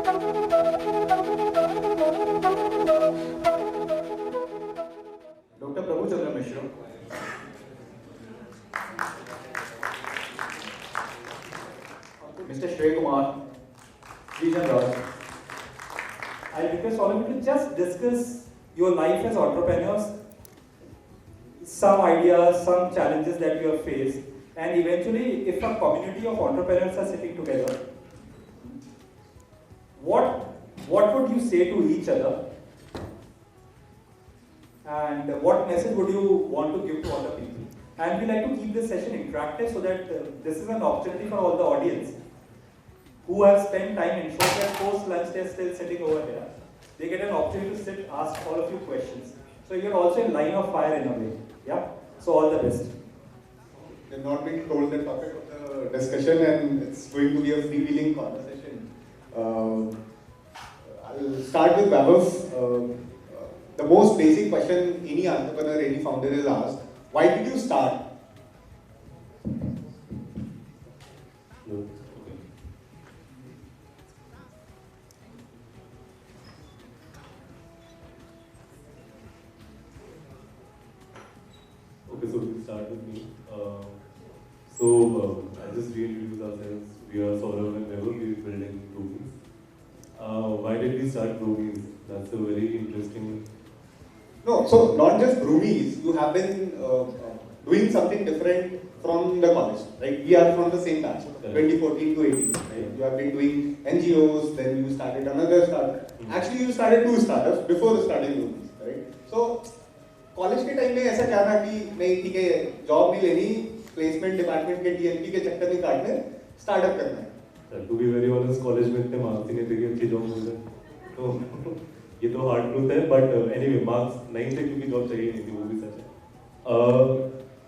Dr. Prabhu Chandra Mishra, Mr. Shrey Kumar, Vijan Raj. I request all of you to just discuss your life as entrepreneurs, some ideas, some challenges that you have faced, and eventually, if a community of entrepreneurs are sitting together, what would you say to each other, and what message would you want to give to other people? And we like to keep this session interactive so that this is an opportunity for all the audience who have spent time ensuring that post-lunch they're still sitting over here. They get an opportunity to sit, ask all of you questions. So you're also in line of fire in a way. Yeah? So all the best. They've not been told the topic of the discussion, and it's going to be a freewheeling conversation. I'll start with Vaibhav. The most basic question any entrepreneur, any founder is asked: why did you start? No. Okay, so we'll start with me. I'll just reintroduce ourselves. We are Saurav and Vaibhav. We're building Broomies. Why did we start Broomies? That's a very interesting. No, so not just Broomies. You have been doing something different from the college, right? We are from the same batch, 2014 to 18, right? You have been doing NGOs, then you started another startup. Actually, you started 2 startups before starting Broomies, right? So college के time में ऐसा क्या था कि नहीं ठीक है job नहीं लेनी प्लेसमेंट डिपार्टमेंट के डीएनपी के चक्कर नहीं काटने स्टार्टअप करना है to be very honest college में इतने मार्क्स ही नहीं थे कि अच्छी जॉब मिल जाए तो ये तो हार्ड ट्रूथ है बट एनीवे मार्क्स नहीं थे क्योंकि जॉब चाहिए नहीं थी वो भी सच है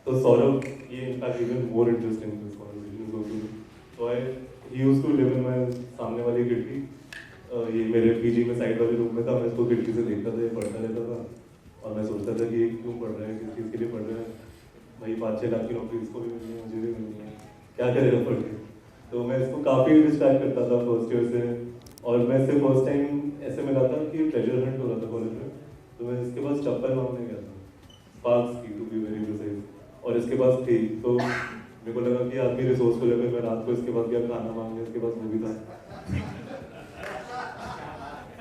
तो सौरभ ये in fact even more interesting this conversation so I he used to live in my सामने वाली खिड़की ये मेरे पीजी में साइड वाले रूम में था मैं इसको खिड़की से देखता था ये पढ़ता रहता था और मैं सोचता था कि ये क्यों पढ़ रहे हैं किस चीज़ के लिए पढ़ रहे हैं भाई 5-6 लाख की नौकरी इसको भी मिलनी है मुझे भी मिलनी है क्या करेगा पढ़ के तो मैं इसको काफ़ी डिस्ट्रैक्ट करता था फर्स्ट ईयर से और मैं इससे फर्स्ट टाइम ऐसे मिला था कि ट्रेजर हंट हो रहा था कॉलेज में तो मैं इसके पास चप्पल मांगने गया था स्पार्क्स की टू बी वेरी प्रिसाइज और इसके पास थी तो मेरे को लगा कि आदमी रिसोर्सफुल है मैं रात को इसके पास गया खाना मांगने इसके पास वो भी था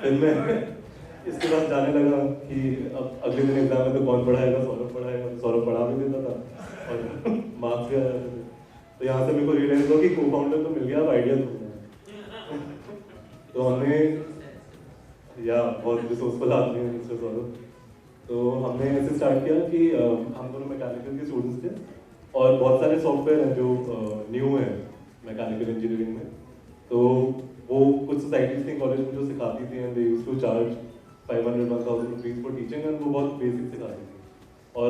फिर मैं इसके बाद जाने लगा कि अब अगले दिन एग्जाम में तो कौन पढ़ाएगा सौरभ पढ़ाएगा तो सौरभ पढ़ा भी देता था और मार्क्स भी आ जाते थे तो यहाँ से मेरे को रियलाइज हुआ कि को फाउंडर तो मिल गया अब आइडिया तो हमने या बहुत रिसोर्सफुल आदमी है मिस्टर सौरभ तो हमने ऐसे स्टार्ट किया कि हम दोनों मैकेनिकल के स्टूडेंट्स थे और बहुत सारे सॉफ्टवेयर हैं जो न्यू हैं मैकेनिकल इंजीनियरिंग में तो वो कुछ सोसाइटीज थी कॉलेज में जो सिखाती थी and they used to charge 500-1000 rupees for teaching and वो बहुत बेसिक सिखाती थी और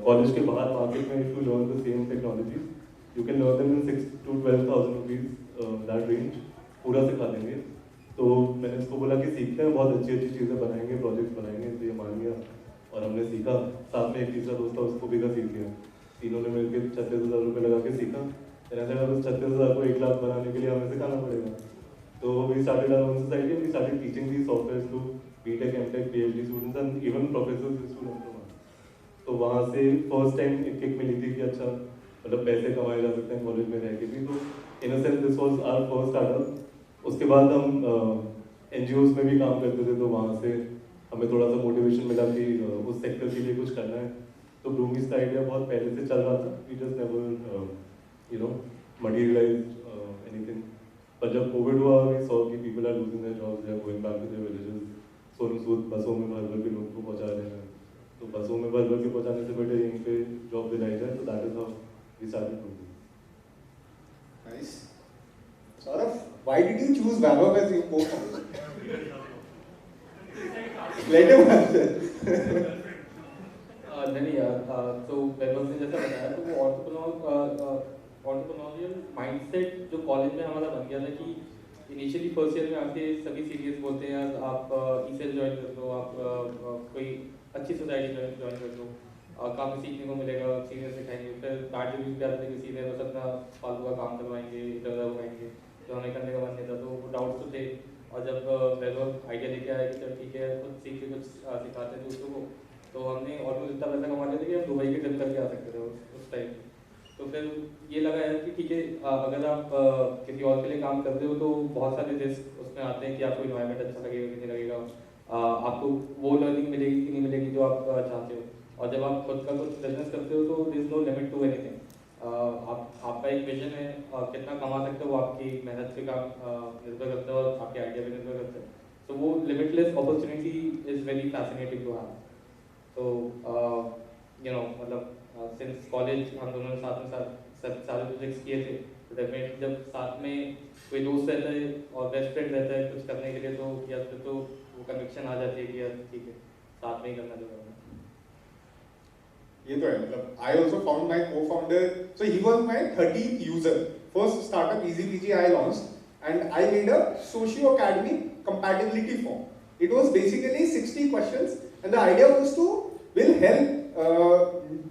कॉलेज के बाहर मार्केट में if you learn the same technology you can learn them in 6 to 12,000 rupees that range पूरा सिखा देंगे तो मैंने इसको बोला कि सीखते हैं बहुत अच्छी अच्छी चीज़ें बनाएंगे प्रोजेक्ट बनाएंगे तो ये मान गया और हमने सीखा साथ में एक तीसरा दोस्त था उसको भी का सीख लिया तीनों ने मिलकर 36,000 रुपये लगा के सीखा फिर ऐसा लगा 36,000 को 1 लाख बनाने के लिए हमें सिखाना पड़ेगा तो we started our own society we started teaching the software to BTech MTech PhD students and even professors students तो वहाँ से फर्स्ट टाइम एक किक मिली थी कि अच्छा मतलब पैसे कमाए जा सकते हैं कॉलेज में रह के भी तो in a sense this was our first startup उसके बाद हम एनजीओज में भी काम करते थे तो वहाँ से हमें थोड़ा सा मोटिवेशन मिला कि उस सेक्टर के लिए कुछ करना है तो ब्रूमीज का आइडिया बहुत पहले से चल रहा था we just never materialized anything पर जब कोविड हुआ वी सॉ कि people are losing their jobs they are going back to their villages Sonu Sood बसों में भर भर के लोगों को पहुँचा रहे हैं तो बसों में भर भर के पहुँचाने से बेटर यहीं पे जॉब दिलाई जाए तो that is how we started ब्रूमीज Nice. Saurav, why did you choose Vaibhav as your co-founder? Let him answer. नहीं यार तो वैभव ने जैसा बताया तो वो ऑन्टरप्रेन्योरियल माइंडसेट जो कॉलेज में हमारा बन गया था कि इनिशियली फर्स्ट ईयर में आके सभी सीनियर्स बोलते हैं यार आप ईसेल ज्वाइन कर लो आप कोई अच्छी सोसाइटी ज्वाइन कर लो काफ़ी सीखने को मिलेगा सीनियर सिखाएंगे फिर बैड रिव्यूज भी आते थे कि सीनियर बस अपना फालतू का काम करवाएंगे इधर उधर होएंगे जो हमें करने का मन नहीं था तो वो डाउट्स तो थे और जब वैभव आइडिया लेके आया कि चल ठीक है खुद सीख के कुछ सिखाते थे दूसरों को, तो हमने ऑलमोस्ट इतना पैसा कमा लिया था कि हम दुबई के ट्रिप करके आ सकते थे उस टाइम। तो फिर ये लगा यार कि ठीक है अगर आप किसी और के लिए काम कर रहे हो तो बहुत सारे रिस्क उसमें आते हैं कि आपको इन्वायरमेंट अच्छा लगेगा कि नहीं लगेगा, आपको वो लर्निंग मिलेगी कि नहीं मिलेगी जो आप चाहते हो। और जब आप खुद का कुछ बिजनेस करते हो तो there is no limit to anything. आपका एक विजन है, कितना कमा सकते हो वो आपकी मेहनत पे काम निर्भर करता है और आपके आइडिया पे निर्भर करता है। तो वो limitless opportunity is very fascinating to have. तो यू नो मतलब सिंस कॉलेज हम दोनों ने साथ में सारे प्रोजेक्ट्स किए थे, तो डेफिनेटली जब साथ में कोई दोस्त रहता है और बेस्ट फ्रेंड रहता है कुछ करने के लिए, तो यार फिर तो वो कनेक्शन आ जाती है कि यार ठीक है साथ में ही करना जो करना। ये तो है, मतलब I also found my co-founder, so he was my 30th user. First startup EasyPG I launched, and I made a socio-academy compatibility form. It was basically 60 questions, and the idea was to will help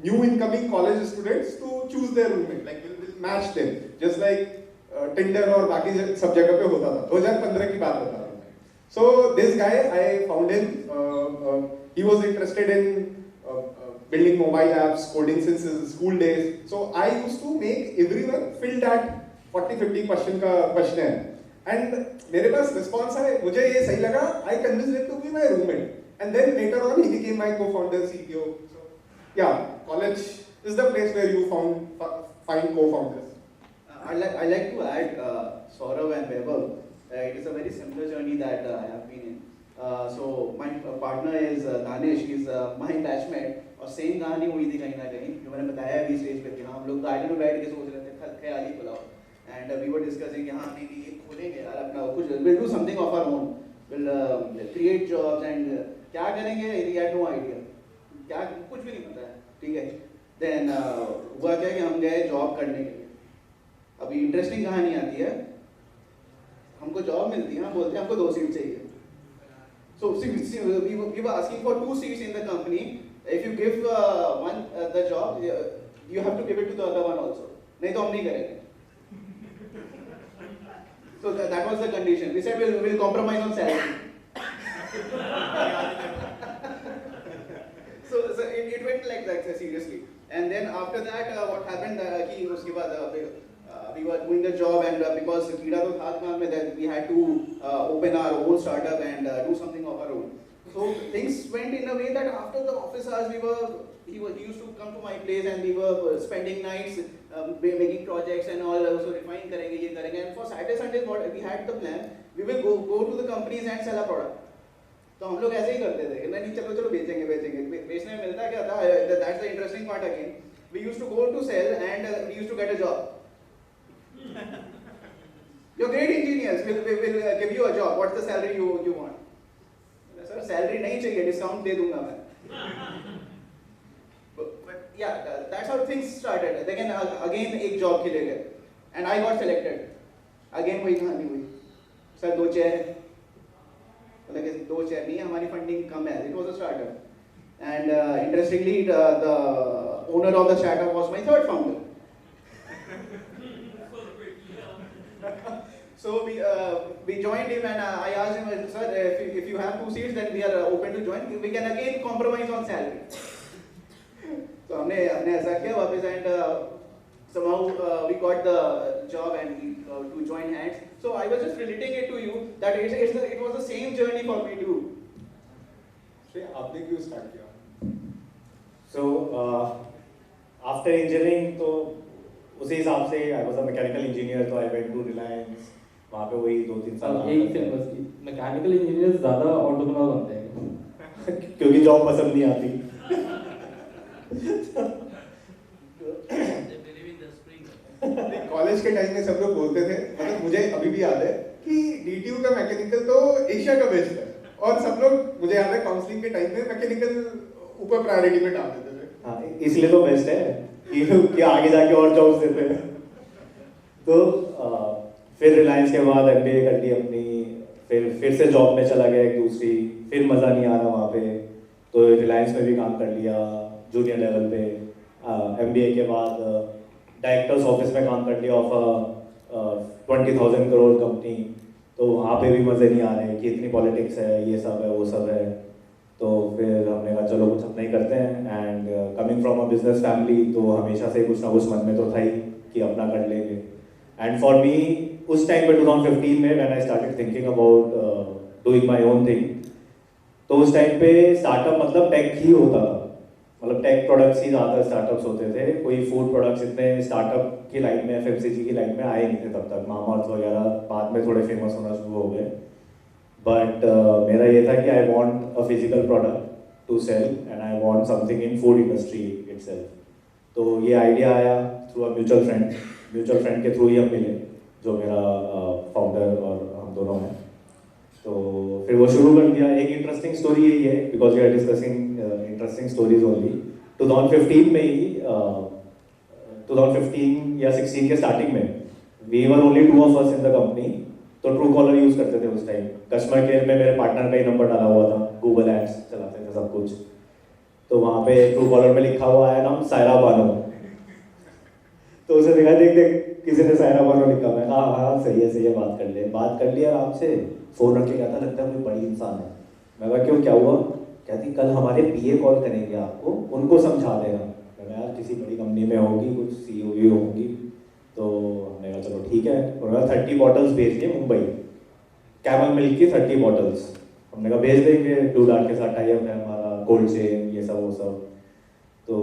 new incoming college students to choose their roommate, like will match them, just like Tinder और बाकी सब जगह पे होता था। 2015 की बात बता रहा हूँ मैं। So this guy I found him, he was interested in building mobile apps, coding since his school days. So I used to make everyone fill that 40-50 question का questionnaire. And मेरे पास response आए, मुझे ये सही लगा, I convinced him to be my roommate. And then later on he became my co-founder, CTO. So yeah, college is the place where you find co-founders. I like to add Saurav and Vaibhav. It is a very similar journey that I have been in. So my partner is Danish. He's my batchmate. और same कहानी हुई थी कहीं ना कहीं, जो मैंने बताया अभी स्टेज पे कि हम लोग गार्डन में बैठ के सोच रहे थे ख्याली खुलाओ, एंड वी वर डिस्कसिंग कि हाँ नहीं ये खोलेंगे यार अपना कुछ, will do something of our own, will create jobs, and क्या करेंगे वी हैड नो आइडिया, क्या कुछ भी नहीं पता है, ठीक है। देन हुआ क्या कि हम गए जॉब करने के लिए। अभी इंटरेस्टिंग कहानी आती है, हमको जॉब मिलती है, हम बोलते हैं हमको 2 सीट चाहिए। So we were asking for 2 seats in the company. If you give one the job, you have to give it to the other one also. नहीं तो हम नहीं करेंगे। So that was the condition. We said we'll compromise on salary. So it went like that seriously. And then after that, what happened कि उसके बाद we were doing the job, and because कीड़ा तो था दिमाग में, that we had to open our own startup and do something of our own. So things went in a way that after the office hours, he used to come to my place and we were spending nights making projects and all, also refine करेंगे ये करेंगे, and for Saturday Sundays what we had the plan, we will go to the companies and sell a product. तो हम लोग ऐसे ही करते थे, नहीं चलो बेचेंगे, बेचने में मिलता क्या था, that's the interesting part again. We used to go to sell and we used to get a job. You're great engineers, we'll give you a job. What's the salary you want? Sir, salary नहीं चाहिए, discount दे दूंगा मैं। But yeah, that's how things started. Then again एक job के लिए गए, and I got selected. Again वही कहानी हुई, सर 2 चेयर है, मतलब 2 चेयर नहीं है, हमारी फंडिंग कम है. It was a startup, and interestingly the owner of the startup was my third founder. So we joined him, and I asked him, sir, if you have 2 seats, then we are open to join. We can again compromise on salary. So हमने ऐसा किया वापस, and somehow we got the job and we to join hands. So I was just relating it to you that it was the same journey for me too. श्रेय, आपने क्यों start किया? So after engineering, तो उसी हिसाब से I was a mechanical engineer, तो I went to Reliance. वहाँ पे वही 2-3 साल एक सिंपल मैकेनिकल इंजीनियर ज़्यादा ऑटोनॉमस बनते हैं क्योंकि जॉब पसंद नहीं आती। कॉलेज के टाइम में सब लोग बोलते थे, मतलब मुझे अभी भी याद है कि DTU का मैकेनिकल तो एशिया का बेस्ट है, और सब लोग मुझे याद है काउंसलिंग के टाइम में मैकेनिकल ऊपर प्रायोरिटी में डाल देते थे। हाँ, इसलिए तो बेस्ट है कि आगे जाके और जॉब्स देते हैं। तो फिर रिलायंस के बाद MBA कर ली अपनी, फिर से जॉब में चला गया एक दूसरी, फिर मज़ा नहीं आ रहा वहाँ पे, तो रिलायंस में भी काम कर लिया जूनियर लेवल पे। MBA के बाद डायरेक्टर्स ऑफिस में काम कर लिया ऑफ 20,000 करोड़ कंपनी, तो वहाँ पे भी मज़े नहीं आ रहे कि इतनी पॉलिटिक्स है, ये सब है, वो सब है। तो फिर हमने कहा चलो कुछ अपना ही करते हैं। And coming from a business family, तो हमेशा से कुछ ना कुछ मन में तो था ही कि अपना कर लेंगे। एंड फॉर मी उस टाइम पे 2015 में when I started thinking about doing my own thing, तो उस टाइम पे स्टार्टअप मतलब टेक ही होता था, मतलब टेक प्रोडक्ट्स ही ज़्यादा स्टार्टअप्स होते थे। कोई फूड प्रोडक्ट्स इतने स्टार्टअप की लाइन में, एफएमसीजी की लाइन में आए नहीं थे तब तक। मामाअर्थ वगैरह बाद में थोड़े फेमस होना शुरू हो गए। बट मेरा ये था कि I want a physical product to sell and I want something in food industry itself. तो ये आइडिया आया थ्रू अ म्यूचुअल फ्रेंड के थ्रू ही हम मिले, जो मेरा फाउंडर और हम दोनों हैं। तो फिर वो शुरू कर दिया। एक इंटरेस्टिंग स्टोरी यही है, because we are discussing interesting stories only. 2015 में ही 2015 या 16 के स्टार्टिंग में we were only 2 of us in the company. तो ट्रू कॉलर यूज़ करते थे उस टाइम। कस्टमर केयर में मेरे पार्टनर का ही नंबर डाला हुआ था, गूगल एड्स चलाते थे सब कुछ। तो वहाँ पे ट्रू कॉलर में लिखा हुआ है नाम सायरा बानो। तो उसे देखा, देख देख किसी ने सायरा बानो लिखा हुआ है। हाँ हाँ सही है, बात कर लिया आराम से। फ़ोन रख के कहता, लगता है कोई बड़ी इंसान है। मैं कहा क्यों, क्या हुआ? कहती कल हमारे पीए कॉल करेंगे आपको, उनको समझा देना। मैं कहा यार किसी बड़ी कंपनी में होगी, कुछ सीईओ होगी। तो हमने कहा चलो ठीक है। उन्होंने 30 बॉटल्स भेज दिए मुंबई, कैमल मिल्क की 30 बॉटल्स। हमने कहा भेज देंगे, डू डाट के साथ टाई अप है हमारा, कोल्ड चेन ये सब वो सब। तो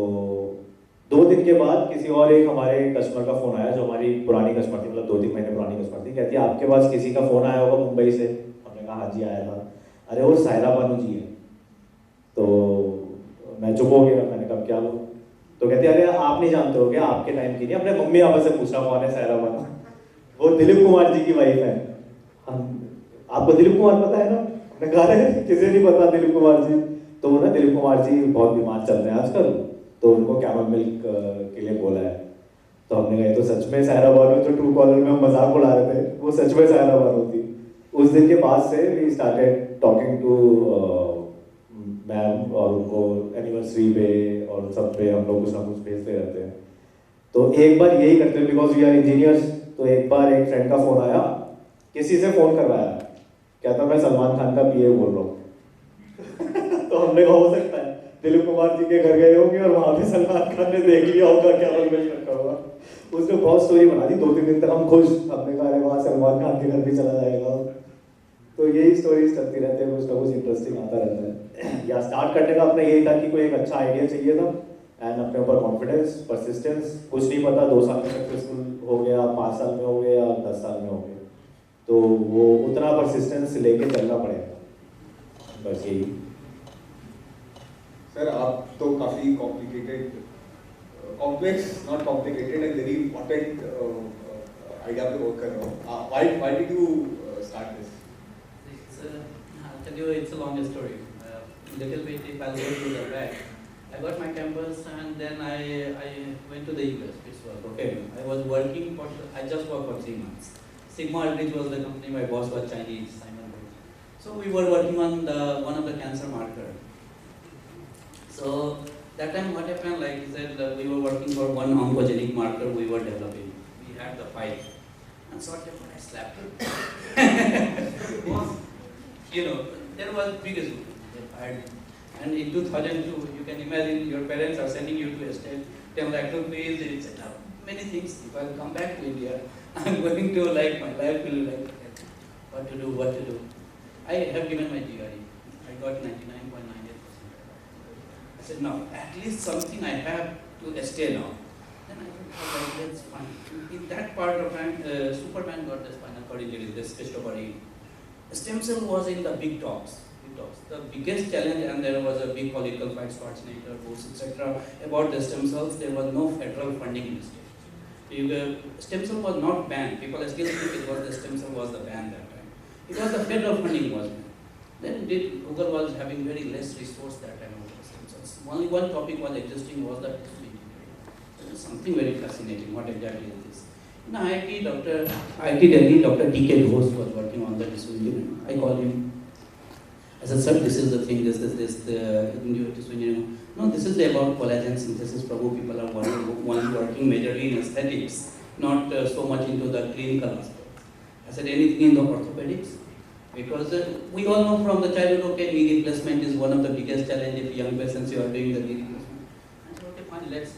2 दिन के बाद किसी और एक हमारे कस्टमर का फ़ोन आया, जो हमारी पुरानी कस्टमर थी, मतलब 2-3 महीने पुरानी कस्टमर थी। कहती है आपके पास किसी का फ़ोन आया होगा मुंबई से। हमने कहा हाँ जी आया था। अरे वो सायरा बानो जी है। तो मैं चुप हो गया, मैंने कहा क्या वो? तो कहते अरे आप नहीं जानते हो क्या, आपके टाइम की नहीं, अपने मम्मी पापा से पूछना कौन है सायरा बानो। वो दिलीप कुमार जी की वाइफ है। हम आपको दिलीप कुमार पता है ना? हमने कहा अरे किसे नहीं पता दिलीप कुमार जी। तो वो ना दिलीप कुमार जी बहुत बीमार चल रहे हैं आजकल, तो उनको कैमल मिल्क के लिए बोला है। तो हमने कहा तो सच में सायरा बानो, जो ट्रू कॉलर में हम मजाक उड़ा रहे थे, वो सच में सायरा बानो थी। उस दिन के बाद से we started talking to ma'am, और उनको एनिवर्सरी पे और सब पे हम लोग कुछ ना कुछ भेजते रहते हैं। तो एक बार यही करते हैं, बिकॉज वी आर इंजीनियर्स। तो एक बार एक फ्रेंड का फ़ोन आया, किसी से फ़ोन करवाया, कहता मैं सलमान खान का पीए बोल रहा हूँ। तो हमने कहा हो सकता है दिलीप कुमार जी के घर गए होंगे और वहाँ पे सलमान खान ने देख लिया होगा क्या में रखा हुआ। उसने बहुत स्टोरी बना दी, 2-3 दिन तक हम खुश। हमने कहा वहाँ सलमान खान के घर भी चला जाएगा। तो यही स्टोरीज चलती रहती है, कुछ ना कुछ इंटरेस्टिंग आता रहता है। या स्टार्ट करने का अपना यही था कि कोई एक अच्छा आइडिया चाहिए था, एंड अपने ऊपर कॉन्फिडेंस, परसिस्टेंस। कुछ नहीं पता 2 साल में सक्सेसफुल हो गया, 5 साल में हो गया, 10 साल में हो गया। तो वो उतना परसिस्टेंस लेके चलना पड़ेगा, बस यही। सर आप तो काफ़ी complicated, complex not complicated and very important idea पे वर्क कर रहे हो। Why did you start this? I'll tell you, it's a long story. Little bit, if I'll go to the back. I got my campus and then I went to the US. It's work, okay. I was working for, I just worked for 3 months. Sigma Aldrich was the company, my boss was Chinese, Simon Wood. So we were working on one of the cancer marker. So that time what happened, like he said, we were working for one oncogenic marker we were developing. We had the fight. And so I slapped him. You know, there was biggest fight. And in 2002, you can imagine your parents are sending you to a state, 10 lakh rupees, etc. Many things. If I come back to India, I'm going to like, my life will like, what to do. I have given my GRE. I got 99.98%. I said, no, at least something I have to stay now. Then I thought, like, that's fine. In that part of time, Superman got the spinal cord injury, this Christopher Reeve. Stem cell was in the big talks. The biggest challenge, and there was a big political fight, Schwarzenegger, Bush, etc. about the stem cells. There was no federal funding in the state. Stem cell was not banned. People still think it was the stem cell was the ban that time. It was the federal funding was banned. Then Google was having very less resource that time of the stem cells. Only one topic was existing was the tissue engineering. It was something very fascinating. What exactly is this? In IIT Delhi, Dr. T.K. Ghosh was working on the tissue engineering. I called him. I said, sir, this is the thing, this, the tissue engineering. No, this is about collagen synthesis. Prabhu, people are working majorly in aesthetics, not so much into the clinical aspect. I said, anything in the orthopedics? Because we all know from the childhood, okay, knee replacement is one of the biggest challenge if young patients you are doing the knee replacement. I said, okay, fine, let's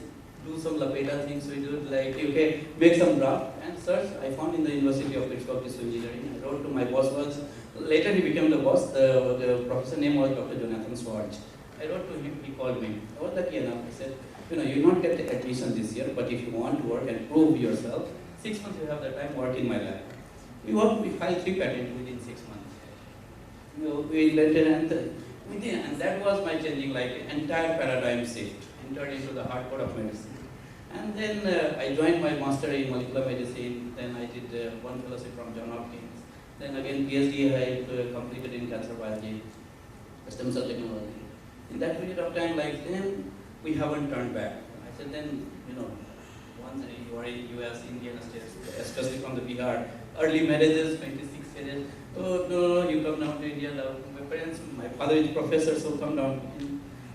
do some lapeta things. We do like, okay, make some draft and search. I found in the University of Pittsburgh Tissue Engineering. I wrote to my boss was, later he became the boss, the professor name was Dr. Jonathan Swartz. I wrote to him, he called me. I was lucky enough. I said, you know, you not get the admission this year, but if you want to work and prove yourself, 6 months you have the time, work in my lab. We filed 3 patents within 6 months. You know, we invented and that was my changing like entire paradigm shift, entered into the hardcore of medicine. And then I joined my master in molecular medicine, then I did one fellowship from John Hopkins, then again PhD I completed in cancer biology, stem cell technology. In that period of time, like then we haven't turned back. I said then, you know, once you are in US, Indian states, especially from the Bihar, early marriages, 26 years. Oh no, you come down to India. My parents, my father is professor, so come down.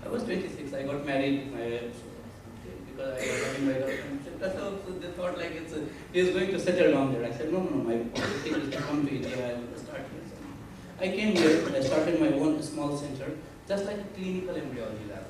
I was 26. I got married. Because I was having my girlfriend. So they thought like he is going to settle down there. I said no, my thing is to come to India. I will start here. I came here. I started my own small center, just like a clinical embryology lab.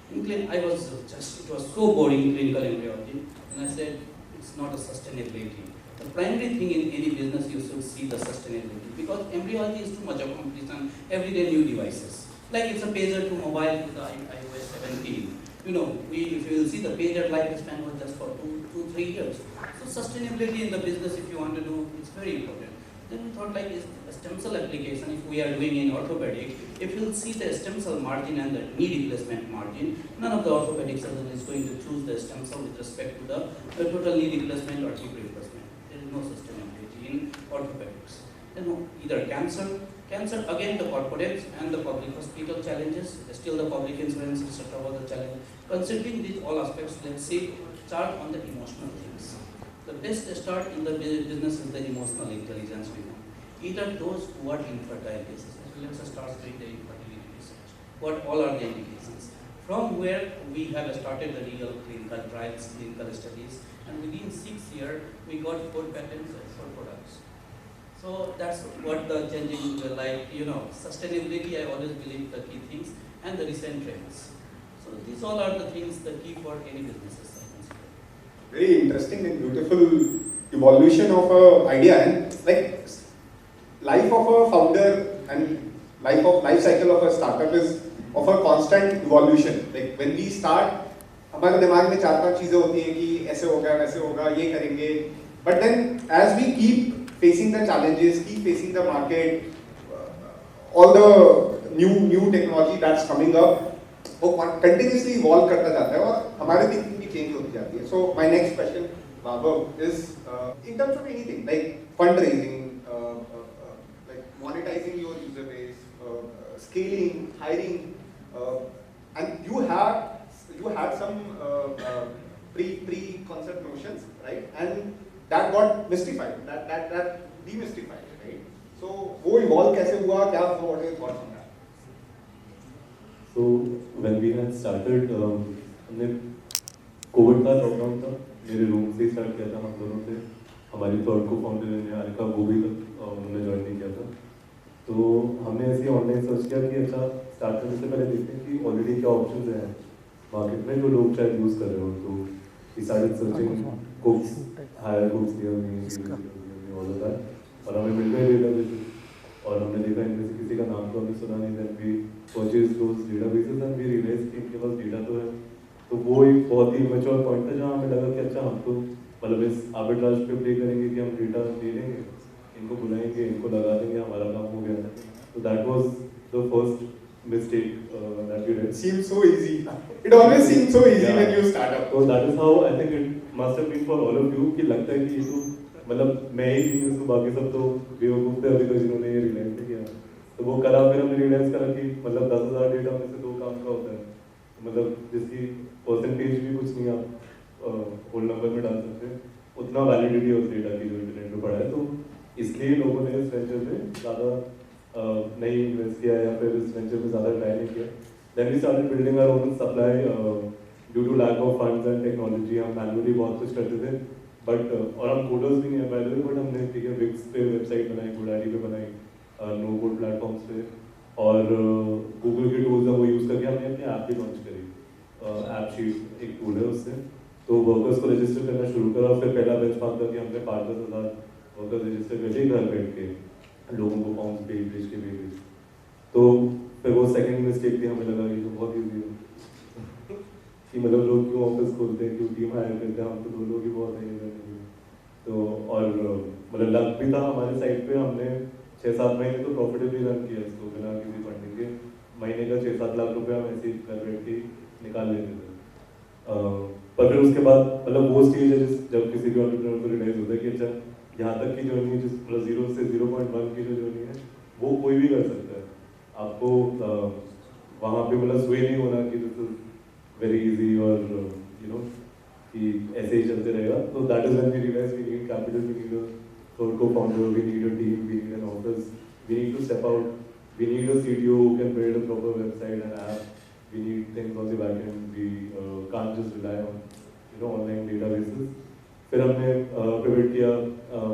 It was so boring clinical embryology, and I said it's not a sustainability. The primary thing in any business, you should see the sustainability, because embryology is too much of competition, everyday new devices. Like it's a pager to mobile to the iOS 17. You know, if you will see the pager lifespan was just for 2-3 years. So sustainability in the business, if you want to do, it's very important. Then we thought like is a stem cell application, if we are doing in orthopedic, if you will see the stem cell margin and the knee replacement margin, none of the orthopedic surgeon is going to choose the stem cell with respect to the total knee replacement or hip replacement. There is no sustainability in orthopedics. Then either cancer again the corporates and the public hospital challenges, still the public insurance, etc. was the challenge. Considering these all aspects, let's say start on the emotional things. The best start in the business is the emotional intelligence we want. Either those who are infertile cases, let's start doing the infertility research. What all are the indications? From where we have started the real clinical trials, clinical studies, and within 6 years, we got 4 patents for products. So that's what the changing, like, you know, sustainability, I always believe the key things, and the recent trends. So these all are the things, the key for any businesses, I consider. Very interesting and beautiful evolution of an idea, and like life of a founder and life cycle of a startup is of a constant evolution. Like when we start, हमारे दिमाग में 4-5 चीजें होती हैं कि ऐसे होगा, वैसे होगा, ये करेंगे. But then as we keep facing the challenges, keep facing the market, all the new technology that's coming up, वो continuously evolve करता जाता है और हमारे thinking भी change होती जाती है. So my next question, Vaibhav, is in terms of anything like fundraising, like monetizing your user base, scaling, hiring, and you had some pre-concept notions, right? And that got mystified, that demystified, right? So वो evolve कैसे हुआ? क्या what are your thoughts on that? So when we had started, हमने Covid का lockdown था, मेरे room से start किया था हम दोनों से. हमारी थर्ड को फाउंडर निहारिका वो भी उन्होंने ज्वाइन नहीं किया था. तो हमने ऐसे ऑनलाइन सर्च किया कि अच्छा स्टार्ट करने से पहले देखते हैं कि ऑलरेडी क्या ऑप्शंस हैं मार्केट में जो लोग शायद यूज़ कर रहे हो. तो we started searching cooks, hire cooks near me, all of that. और हमें मिल गए डेटाबेसेस और हमने देखा इनमें से किसी का नाम तो हमें सुना नहीं. then we purchased those databases and we realized कि इनके पास डेटा तो है. तो वो एक बहुत ही मैच्योर पॉइंट था जहाँ हमें लगा कि अच्छा हम तो मतलब इस आर्बिट्राज पे प्ले करेंगे कि हम डेटा ले लेंगे, इनको बुलाएंगे, इनको लगा देंगे, हमारा काम हो गया. So that was the first mistake that we did. Seems so easy. It always seems so easy when you start up. So that is how I think it must have been for all of you कि लगता है कि ये तो मतलब मैं ही genius हूँ, बाकी सब तो बेवकूफ़ थे अभी तक जिन्होंने ये रियलाइज नहीं किया. तो वो करा फिर हमने रियलाइज करा कि मतलब 10,000 डेटा में से 2 काम का होता है, मतलब जिसकी परसेंटेज भी कुछ नहीं आप होल नंबर में डाल सकते, उतना वैलिडिटी है उस डेटा की जो इंटरनेट पे पड़ा है. तो इसलिए लोगों ने इस वेंचर में ज़्यादा नहीं इन्वेस्ट किया या फिर इस वेंचर में ज़्यादा ट्राई नहीं किया. Then we started building our own supply due to lack of funds and technology. हम मैनुअली बहुत कुछ करते थे. बट और हम कोडर्स भी नहीं है पहले, बट हमने ठीक है विक्स पे वेबसाइट बनाई, गोडैडी पे बनाई, नो कोड प्लेटफॉर्म्स पे, और गूगल के टूल्स है वो यूज़ करके हमने अपनी ऐप भी लॉन्च करी। ऐप शीट एक टूल है उससे, तो वर्कर्स को रजिस्टर करना शुरू करा, और फिर पहला बेंचमार्क था कि हमने 5-10 हज़ार वर्कर्स रजिस्टर करके घर बैठ के लोगों को फॉर्म्स भेज के। तो फिर वो सेकंड मिस्टेक थी, हमें लगा कि तो बहुत ईजी है कि मतलब लोग क्यों ऑफिस खोलते हैं, क्यों टीम हायर करते हैं, हम तो 2 लोग ही बहुत है ये करने के लिए। तो और मतलब लक भी था हमारे साइड पे, हमने 6-7 महीने तो प्रॉफिटेबली रन किया इसको बिना किसी फंडिंग के। महीने का 6-7 लाख रुपया हम ऐसे ही घर बैठ के निकाल लेते थे। पर फिर उसके बाद मतलब वो स्टेज है जब किसी भी एंटरप्रेन्योर को रियलाइज होता है कि अच्छा यहाँ तक की जर्नी जिस मतलब 0 से 0.1 की जो जर्नी है वो कोई भी कर सकता है। आपको वहाँ पे मतलब स्वे नहीं होना कि दिस इज वेरी इजी और यू नो कि ऐसे ही चलते रहेगा। तो that is when we realise we need capital, we need a third co-founder, we need a team, we need an office, we need to step out, we need a CTO who can build a proper website and app, we need things on the back end, we can't just rely on online databases। फिर हमने pivot किया,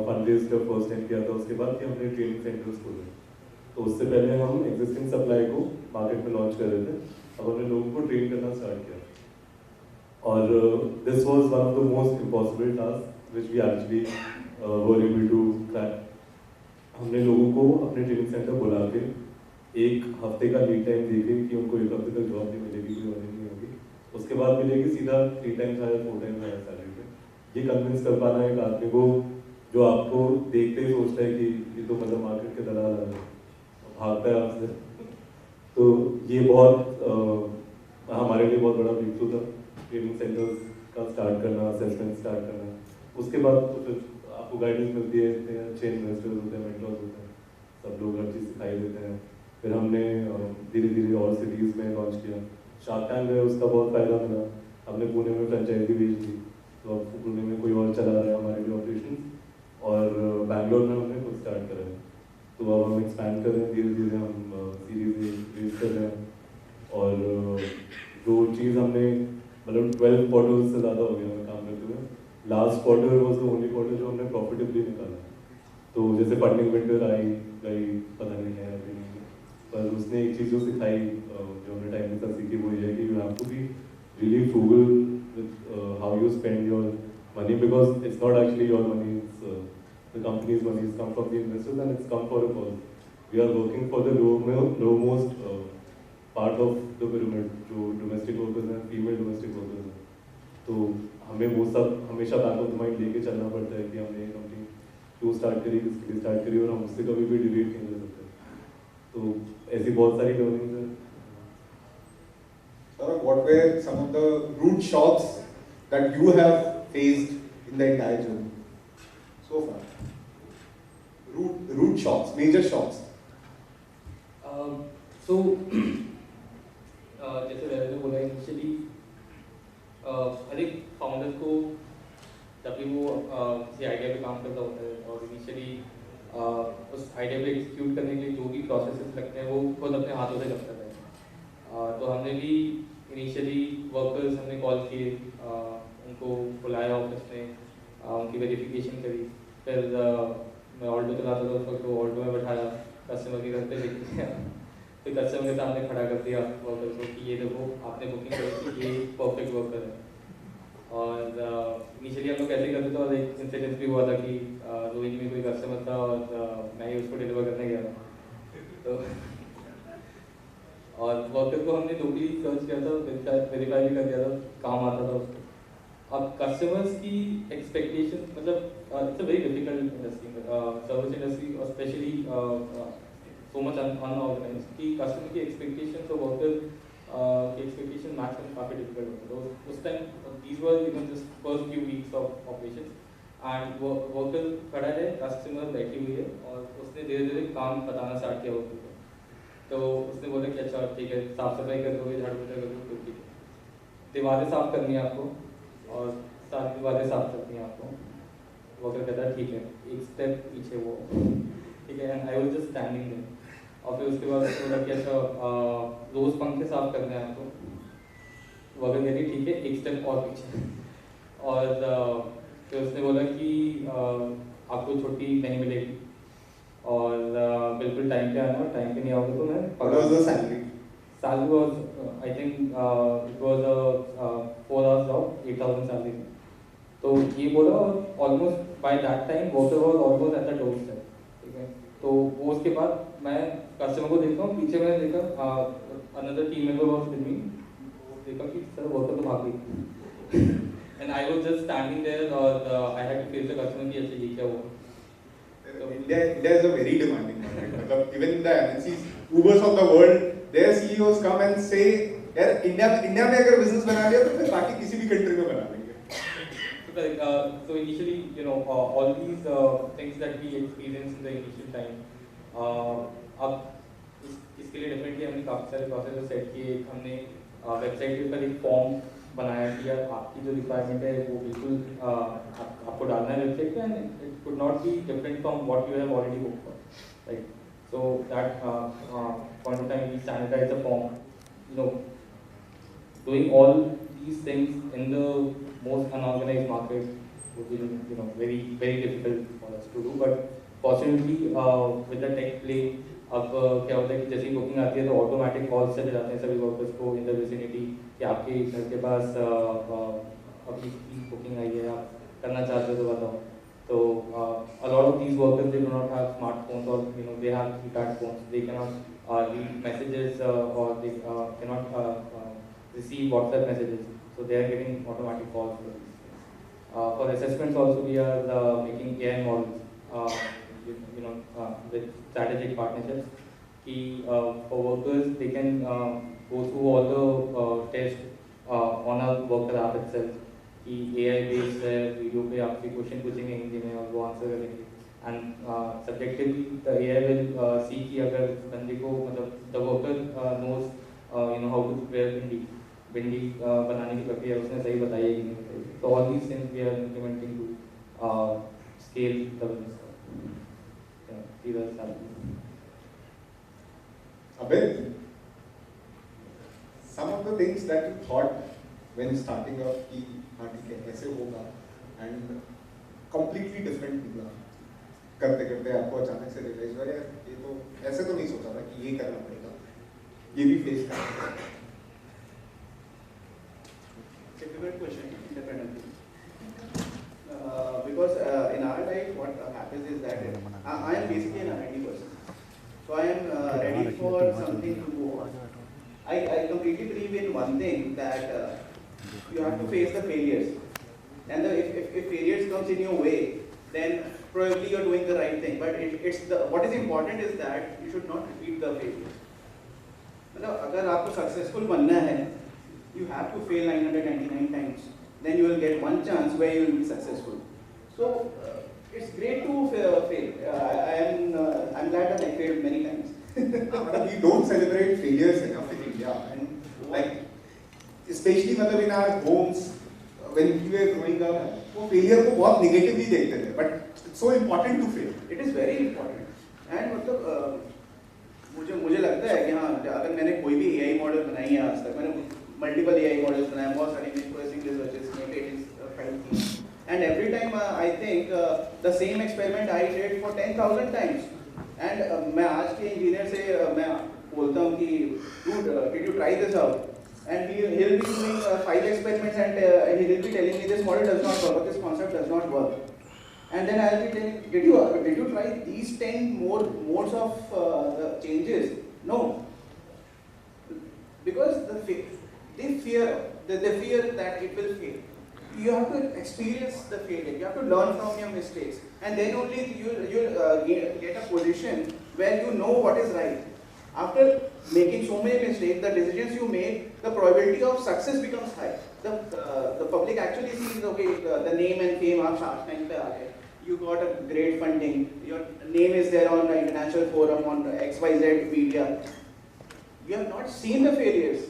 fundraise का first time किया था, उसके बाद कि हमने ट्रेनिंग सेंटर्स खोले। तो उससे पहले हम एग्जिस्टिंग सप्लाई को मार्केट में लॉन्च कर रहे थे, अब हमने लोगों को ट्रेन करना स्टार्ट किया। और this was one of the most impossible task which we actually were able to crack. हमने लोगों को अपने ट्रेनिंग सेंटर बुला के 1 हफ्ते का लीड टाइम देके कि उनको 1 हफ्ते तक जॉब नहीं मिलेगी, कोई अर्निंग नहीं होगी, उसके बाद मिलेगी सीधा 3 times higher 4 times higher salary पे। ये कन्विंस कर पाना एक आदमी को जो आपको देखते ही सोचता है कि ये तो मतलब मार्केट के दलाल आ रहे भागता है आपसे, तो ये बहुत हमारे लिए बहुत बड़ा ब्रेकथ्रू था ट्रेनिंग सेंटर्स का स्टार्ट करना, असेसमेंट स्टार्ट करना। उसके बाद तो फिर आपको गाइडेंस मिलती है, इतने अच्छे इन्वेस्टर्स होते हैं, मेंटर्स होते हैं, सब लोग हर चीज़ सिखाई देते हैं। फिर हमने धीरे धीरे और सिटीज़ में लॉन्च किया। शार्क टैंक है उसका बहुत फ़ायदा मिला, हमने पुणे में फ्रेंचाइजी भेज दी, तो अब पुणे में कोई और चला रहा है हमारे लिए ऑपरेशन, और बैंगलोर में हमने खुद स्टार्ट करा है। तो अब हम एक्सपैंड कर रहे हैं, धीरे धीरे हम सीरीज रेज कर रहे हैं। और जो चीज़ हमने मतलब 12 क्वार्टर्स से ज़्यादा हो गया हमें काम करते हुए, last quarter was the only quarter जो हमने प्रॉफिटेबली निकाला। तो जैसे फंडिंग विंटर आई गई पता नहीं है अभी नहीं, पर उसने एक चीज़ जो सिखाई जो हमने टाइम के साथ सीखी वो ये है कि you have to be really frugal with how you spend your money, because it's not actually your money, it's the company's money, it's come from the investors and it's come for a cause. We are working for the lowmost part of the pyramid, जो domestic workers हैं, female domestic workers हैं। तो हमें वो सब हमेशा back of the mind लेके चलना पड़ता है कि हमने ये कंपनी क्यों स्टार्ट करी, किसके लिए स्टार्ट करी, और हम उससे कभी भी डिलीट नहीं कर सकते। तो ऐसी बहुत सारी लर्निंग्स हैं। Sir, what were some of the root shocks that you have faced in the entire journey so far? Root shocks, major shocks. So जैसे मैंने जो बोला इनिशियली, हर एक फाउंडर को जब भी वो किसी आइडिया पे काम करता होता है और इनिशियली उस आइडिया पे एग्जीक्यूट करने के लिए जो भी प्रोसेसेस लगते हैं वो खुद अपने हाथों से करता है। तो हमने भी इनिशियली वर्कर्स हमने कॉल किए, उनको बुलाया ऑफिस में, उनकी वेरिफिकेशन करी। फिर मैं ऑल्टो चलाता था उस वक्त, तो ऑल्टो में बैठाया, कस्टमर के घर पे लेके गया, फिर कस्टमर के सामने खड़ा कर दिया वर्कर को कि ये देखो आपने बुकिंग करी थी, ये परफेक्ट वर्कर है। और इनिशियली हम लोग ऐसे ही करते थे, और एक इंसिडेंस भी हुआ था कि रोहित में कोई कस्टमर था और मैं ही उसको डिलीवर करने गया था। तो और वर्कर को हमने लोकली सर्च किया था, वेरीफाई भी कर दिया था, काम आता था उसको। अब कस्टमर्स की एक्सपेक्टेशन मतलब it's a very difficult industry, service industry और स्पेशली सो मच अनऑर्गेनाइज्ड कि कस्टमर की एक्सपेक्टेशन और वर्कर की एक्सपेक्टेशन मैच करना काफ़ी डिफिकल्ट होता है। तो उस time these were even just first few weeks of operation and worker खड़ा है, कस्टमर बैठी हुई है और उसने धीरे धीरे काम बताना स्टार्ट किया वर्कर को। तो उसने बोला कि अच्छा ठीक है, साफ सफाई कर दोगे, झाड़ू पोछा कर दोगे तो ठीक है, दीवारें साफ करनी है आपको और सारी दीवारें साफ करनी है आपको। वर्कर कहता है ठीक है, एक स्टेप पीछे वो, ठीक है, and I was just standing there. और फिर उसके बाद बोला कि अच्छा रोज़ पंखे साफ करने हैं आपको। वर्कर कहती ठीक है, एक स्टेप और पीछे। और फिर उसने बोला कि आपको छुट्टी नहीं मिलेगी और बिल्कुल टाइम पे आना और टाइम पे नहीं आओगे तो मैं What was the salary? salary was I think it was a 4 hours job 8,000 salary तो ये बोला और almost by that time worker was almost at the door step ठीक है तो वो उसके बाद मैं कस्टमर को देखता हूँ पीछे मैंने देखा another team member was with me देखा कि सर वर्कर तो भाग गई and I was just standing there और I had to face the customer कि अच्छा ये क्या हुआ India is a very demanding market. मतलब even the MNCs, Ubers of the world, their CEOs come and say, यार इंडिया में अगर business बना लिया तो फिर बाकी किसी भी country में बना लेंगे. So initially, you know, all these things that we experienced in the initial time, अब इसके लिए definitely हमने काफी सारे processes set किए. हमने website के ऊपर एक form बनाया कि यार आपकी जो requirement है वो बिल्कुल आपको डालना है website पे and it could not be different from what you have already booked for, right? So that point of time we standardized the form, you know, doing all these things in the most unorganized market would be, you know, very very difficult for us to do. But fortunately, with the tech play, अब क्या होता है कि जैसे ही booking आती है तो automatic calls चले जाते हैं सभी वर्कर्स को इन द विसिनिटी कि आपके घर के पास अभी बुकिंग आई है आप करना चाहते हो तो बताओ. So a lot of these workers they do not have smartphones or you know they have keypad phones. They cannot read messages or they cannot receive WhatsApp messages. So they are getting automatic calls for these things. For assessments also we are making AI models. You know with strategic partnerships. Ki for workers they can go through all the tests on a worker app itself. कि AI based है video पे आपसे question पूछेंगे हिंदी में और वो answer करेंगे and subjectively the AI will see कि अगर बंदे को मतलब the worker knows you know how to prepare bhindi बनाने की प्रक्रिया उसने सही बताई है कि नहीं बताई. तो all these things we are implementing to scale the business. Abid, some of the things that you thought when starting up कि हाँ ठीक है ऐसे होगा and completely different निकला. करते करते आपको अचानक से रियलाइज हुआ यार ये तो ऐसे तो नहीं सोचा था कि ये करना पड़ेगा, ये भी फेस करना पड़ेगा. Difficult question, definitely. Because in our life, what happens is that I am basically an R&D person, so I am ready for something to go on. I completely believe in one thing that you have to face the failures, and if failures comes in your way, then probably you're doing the right thing. But what is important is that you should not repeat the failures. मतलब अगर आपको successful बनना है, you have to fail 999 times. Then you will get one chance where you will be successful. So it's great to fail. I'm glad that I failed many times. We don't celebrate failures enough in India, and like especially मतलब in our homes when we were growing up, वो failure को बहुत negatively देखते थे. But it's so important to fail. It is very important. And मतलब मुझे लगता है कि हाँ अगर मैंने कोई भी AI मॉडल बनाई है आज तक, मैंने मल्टीपल AI मॉडल्स बनाए, बहुत सारी इंप्रेसिंग रिसर्चेस में पेटेंट्स फाइल की, and every time I think the same experiment I did for 10,000 times. And मैं आज के इंजीनियर से मैं बोलता हूँ कि dude, did you try this out? And he'll be doing 5 experiments and he'll be telling me this model does not work, or this concept does not work. And then I'll be telling, did you try these 10 more modes of the changes? No, because they fear that it will fail. You have to experience the failure. You have to learn from your mistakes, and then only you'll get a position where you know what is right. After making so many mistakes, the decisions you make, the probability of success becomes high. The public actually sees, okay, the name and fame of Shark Tank pe aa gaye. You got a great funding. Your name is there on the international forum on XYZ media. You have not seen the failures.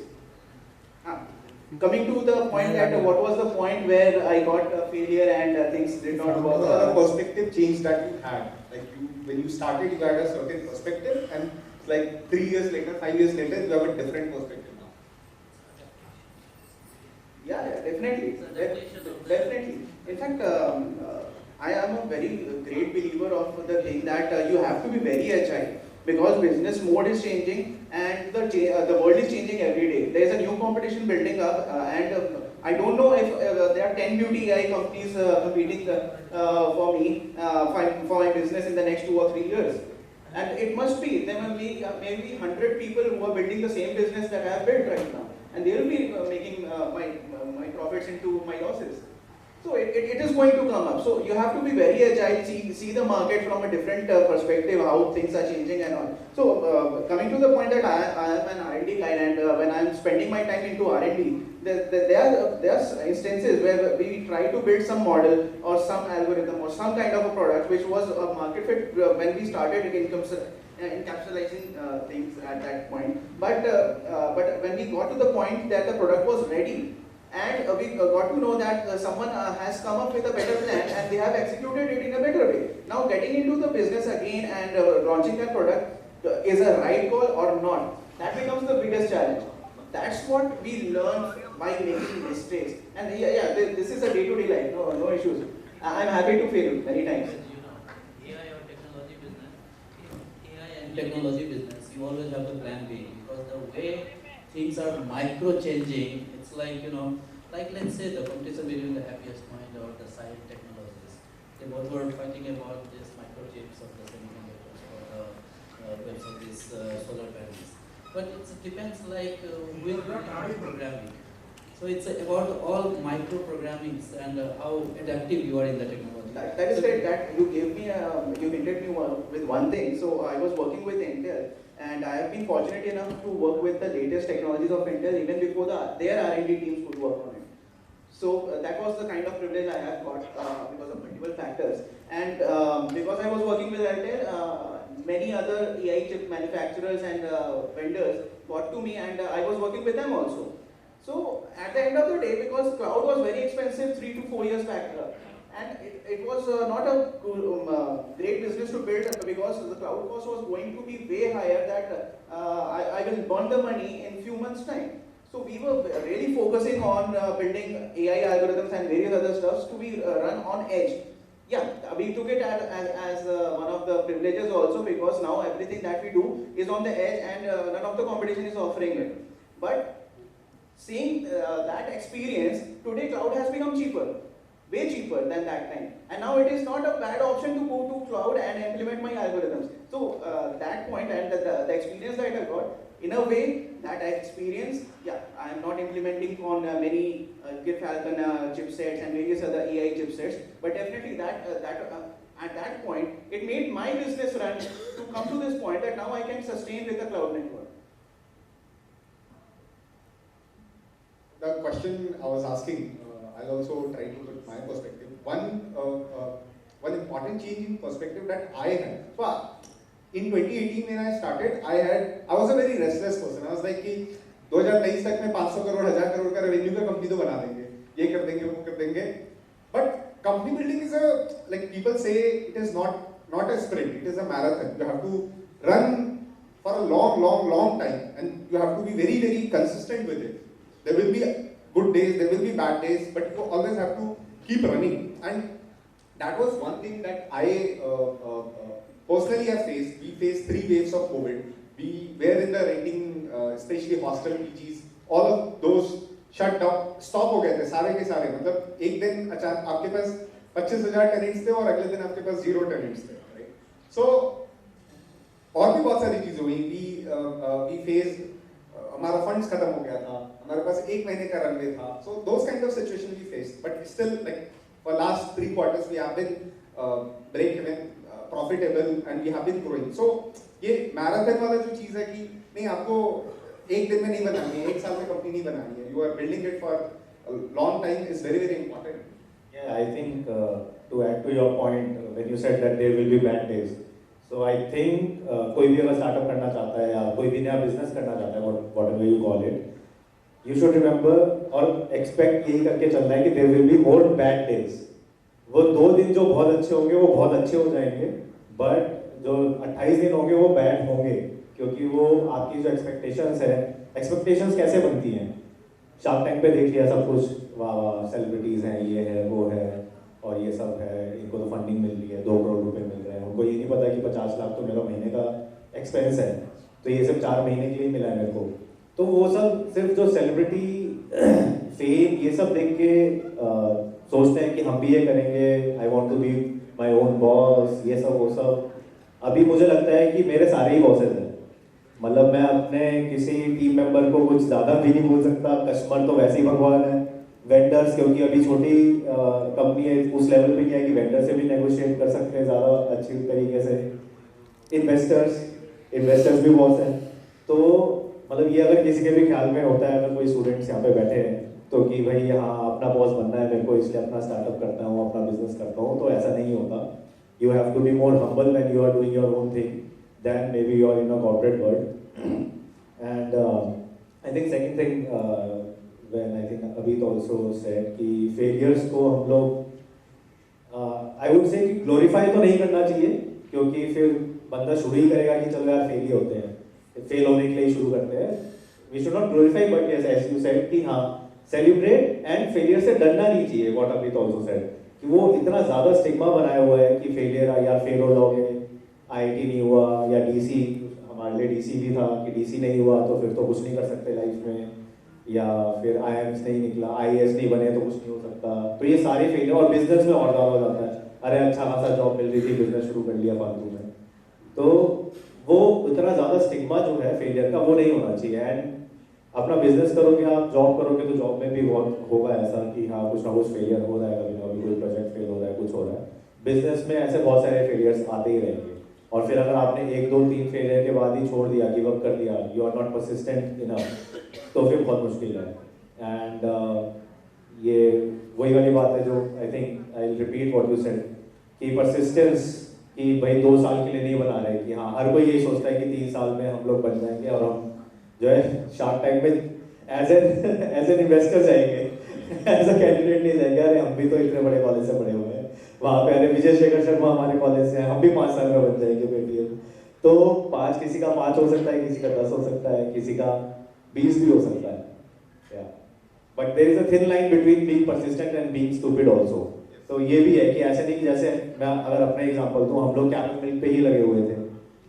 Coming to the point that what was the point where I got a failure and things did not work. The perspective change that you had, like when you started, you had a certain perspective, and like 3 years later, 5 years later, you have a different perspective now. Yeah, definitely. Definitely. In fact, I am a very great believer of the thing that you have to be very agile because business mode is changing and the world is changing every day. There is a new competition building up, and I don't know if there are 10 beauty AI companies competing for me for my business in the next 2 or 3 years. And it must be, there will be maybe 100 people who are building the same business that I have built right now. And they will be making my profits into my losses. So it is going to come up. So you have to be very agile, see the market from a different perspective, how things are changing and all. So coming to the point that I am an R&D guy, and when I am spending my time into R&D, there are instances where we try to build some model or some algorithm or some kind of a product which was a market fit when we started encapsulating things at that point. But when we got to the point that the product was ready, and we got to know that someone has come up with a better plan and they have executed it in a better way. Now getting into the business again and launching that product is a right call or not. That becomes the biggest challenge. That's what we learn by making mistakes. And this is a day-to-day life, no issues. I'm happy to fail many times. AI or technology business, AI and technology business, you always have the plan B because the way things are micro changing, it's like, like let's say the competition between the Happiest Mind or the Side Technologies. They both were fighting about this microchips of the semiconductors or these solar panels. But it depends like where what are you programming. So it's about all micro programmings and how adaptive you are in the technology. That is great. That you gave me, you hinted me with one thing. So I was working with Intel, and I have been fortunate enough to work with the latest technologies of Intel even before their R&D teams could work on it. So that was the kind of privilege I have got because of multiple factors. And because I was working with Intel, many other AI chip manufacturers and vendors got to me, and I was working with them also. So at the end of the day, because cloud was very expensive 3 to 4 years back, and it was not a great business to build because the cloud cost was going to be way higher that I will burn the money in few months' time. So we were really focusing on building AI algorithms and various other stuffs to be run on edge. Yeah, we took it as one of the privileges also because now everything that we do is on the edge and none of the competition is offering it. But seeing that experience, today cloud has become cheaper, way cheaper than that time. And now it is not a bad option to go to cloud and implement my algorithms. So that point and the experience that I got, in a way that I experienced, yeah, I am not implementing on many Falcon chipsets and various other AI chipsets, but definitely at that point, it made my business run to come to this point that now I can sustain with the cloud network. The question I was asking, I'll also try to put my perspective. One important change in perspective that I had. So in 2018 when I started, I was a very restless person. I was like कि 2023 तक में 500 करोड़ 1000 करोड़ का revenue का company तो बना देंगे, ये कर देंगे वो कर देंगे. But company building is like people say it is not a sprint, it is a marathon. You have to run for a long time, and you have to be very consistent with it. There will be good days, there will be bad days, but you always have to keep running. And that was one thing that I personally have faced. We faced 3 waves of COVID. We were in the renting, especially hostel PGs, all of those shut down, stop हो गए थे सारे के सारे. मतलब एक दिन अचानक आपके पास 25,000 टेनेंट्स थे और अगले दिन आपके पास 0 टेनेंट्स थे, right? So और भी बहुत सारी चीजें हुई. We faced हमारा फंड्स खत्म हो गया था, हमारे पास 1 महीने का रनवे था. So those kind of situations we faced, but still like for last 3 quarters we have been break even, profitable, and we have been growing. So ये मैराथन वाला जो चीज है कि नहीं आपको एक दिन में नहीं बनानी है, 1 साल में कंपनी नहीं बनानी है. You are building it for a long time is very important. Yeah, I think to add to your point when you said that there will be bad days. So I think कोई भी अगर startup करना चाहता है या कोई भी नया बिजनेस करना चाहता है, whatever you call it, you should remember और expect यही करके चलना है कि there will be more bad days. वो 2 दिन जो बहुत अच्छे होंगे वो बहुत अच्छे हो जाएंगे, but जो 28 दिन होंगे वो बैड होंगे, क्योंकि वो आपकी जो एक्सपेक्टेशंस कैसे बनती हैं. शार्क टैंक पे देख लिया सब कुछ, वाह सेलिब्रिटीज हैं, ये है वो है, और ये सब है, इनको तो फंडिंग मिल रही है, 2 करोड़ रुपए मिल रहे हैं, उनको ये नहीं पता कि 50 लाख तो मेरा महीने का एक्सपेंस है, तो ये सब 4 महीने के लिए मिला है मेरे को। तो वो सब सिर्फ जो सेलिब्रिटी फेम ये सब देख के सोचते हैं कि हम भी ये करेंगे, I want to be my own boss, ये सब वो सब। अभी मुझे लगता है कि मेरे सारे ही बॉसेज हैं, मतलब मैं अपने किसी टीम मेंबर को कुछ ज़्यादा भी नहीं बोल सकता, कस्टमर तो वैसे ही भगवान है, वेंडर्स क्योंकि अभी छोटी कंपनी है उस लेवल पे क्या है कि वेंडर से भी नेगोशिएट कर सकते हैं ज़्यादा अच्छी तरीके से, इन्वेस्टर्स भी बहुत हैं। तो मतलब ये अगर किसी के भी ख्याल में होता है, अगर कोई स्टूडेंट्स यहाँ पे बैठे हैं तो कि भाई हाँ अपना बॉस बनना है मेरे को इसलिए अपना स्टार्टअप करता हूँ, अपना बिजनेस करता हूँ, तो ऐसा नहीं होता। You have to be more humble when you are doing your own thing then maybe you are in a corporate world. And I think second thing when I think Abhit also said कि failures को हम लोग आई would से कि glorify तो नहीं करना चाहिए, क्योंकि फिर बंदा शुरू ही करेगा कि चलो यार फेल ही होते हैं, फेल होने के लिए ही शुरू करते हैं। We should not glorify but yes as you said कि हाँ सेलिब्रेट, एंड फेलियर से डरना नहीं चाहिए। व्हाट अभित आल्सो सेड कि वो इतना ज़्यादा स्टिग्मा बनाया हुआ है कि फेलियर यार फेल हो जाओगे, आईआईटी नहीं हुआ या डीसी, हमारे लिए डीसी भी था कि डीसी नहीं हुआ तो फिर तो कुछ नहीं कर सकते लाइफ में, या फिर आईएएस नहीं निकला, आईएएस नहीं बने तो कुछ नहीं हो सकता। तो ये सारे फेलियर, और बिजनेस में और ज़्यादा हो जाता है, अरे अच्छा खासा जॉब मिल रही थी बिजनेस शुरू कर लिया फालतू में। तो वो इतना ज़्यादा स्टिग्मा जो है फेलियर का वो नहीं होना चाहिए। एंड अपना बिजनेस करोगे आप, जॉब करोगे तो जॉब में भी बहुत होगा ऐसा कि हाँ कुछ ना कुछ फेलियर हो रहा है, कभी ना कभी कोई प्रोजेक्ट फेल हो रहा है, कुछ हो रहा है। बिजनेस में ऐसे बहुत सारे फेलियर्स आते ही रहेंगे, और फिर अगर आपने 1 2 3 फेलियर के बाद ही छोड़ दिया, गिव अप कर दिया, you are not persistent enough, तो फिर बहुत मुश्किल है। एंड ये वही वाली बात है जो आई think I will repeat what you said कि परसिस्टेंस, कि भाई 2 साल के लिए नहीं बना रहे कि हाँ हर कोई यही सोचता है कि 3 साल में हम लोग बन जाएंगे और हम जो है शार्क टैंक में एज एन इन्वेस्टर जाएंगे, एज अ कैंडिडेट नहीं जाएंगे। अरे हम भी तो इतने बड़े कॉलेज से पढ़े हुए हैं, वहाँ पे अरे विजय शेखर शर्मा हमारे कॉलेज से हैं, हम भी 5 साल में बन जाएंगे पेटीएम। तो 5 किसी का 5 हो सकता है, किसी का 10 हो सकता है, किसी का 20 भी हो सकता है। But there is a thin line between being persistent and being stupid also. तो ये भी है कि ऐसे नहीं कि जैसे मैं अगर अपना एग्जांपल दूं, हम लोग कैमल मिल्क पे ही लगे हुए थे,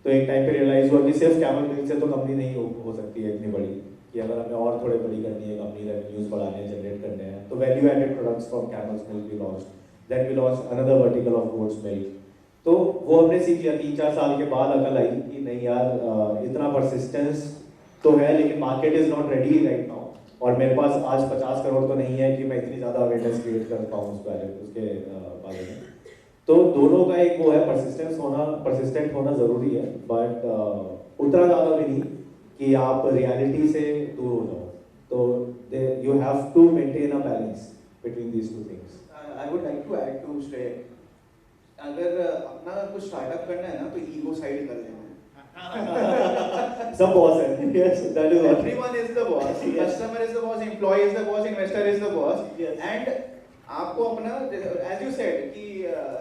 तो एक टाइम पे रियलाइज हुआ कि सिर्फ कैमल मिल्क से तो कंपनी नहीं हो सकती है इतनी बड़ी, कि अगर हमें और थोड़े बड़ी करनी है कंपनी, रेवेन्यूज बढ़ाने जनरेट करने हैं, तो value added products from camel's milk we launched, then we launched another vertical of goat's milk. तो वो हमने सीख लिया, 3-4 साल के बाद अकल आई कि नहीं यार इतना परसिस्टेंस तो है लेकिन market is not ready right now, और मेरे पास आज 50 करोड़ तो नहीं है कि मैं इतनी ज़्यादा अवेयरनेस क्रिएट कर पाऊँ उसके बारे में। तो दोनों का एक वो है, परसिस्टेंट होना ज़रूरी है, बट उतना ज़्यादा भी नहीं कि आप रियलिटी से दूर हो जाओ। तो you have to maintain a balance between these 2 थिंग्स। I would like to add to Shrey, अगर अपना कुछ स्टार्टअप करना है ना तो ईगो साइड कर लेना है। सब बॉस है, yes, that is what. Everyone is the boss. Customer is the boss, employee is the boss, investor is the boss. Yes. And आपको अपना, as you said, कि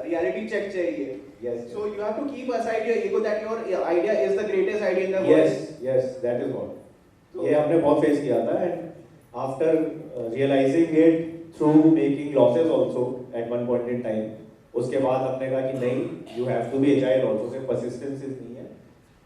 reality check चाहिए. Yes. So you have to keep aside your ego that your idea is the greatest idea in the world. Yes, that is what. ये हमने बहुत face किया था, and after realizing it through making losses also at one point in time, उसके बाद हमने कहा कि नहीं, you have to be agile also, सिर्फ persistence नहीं है,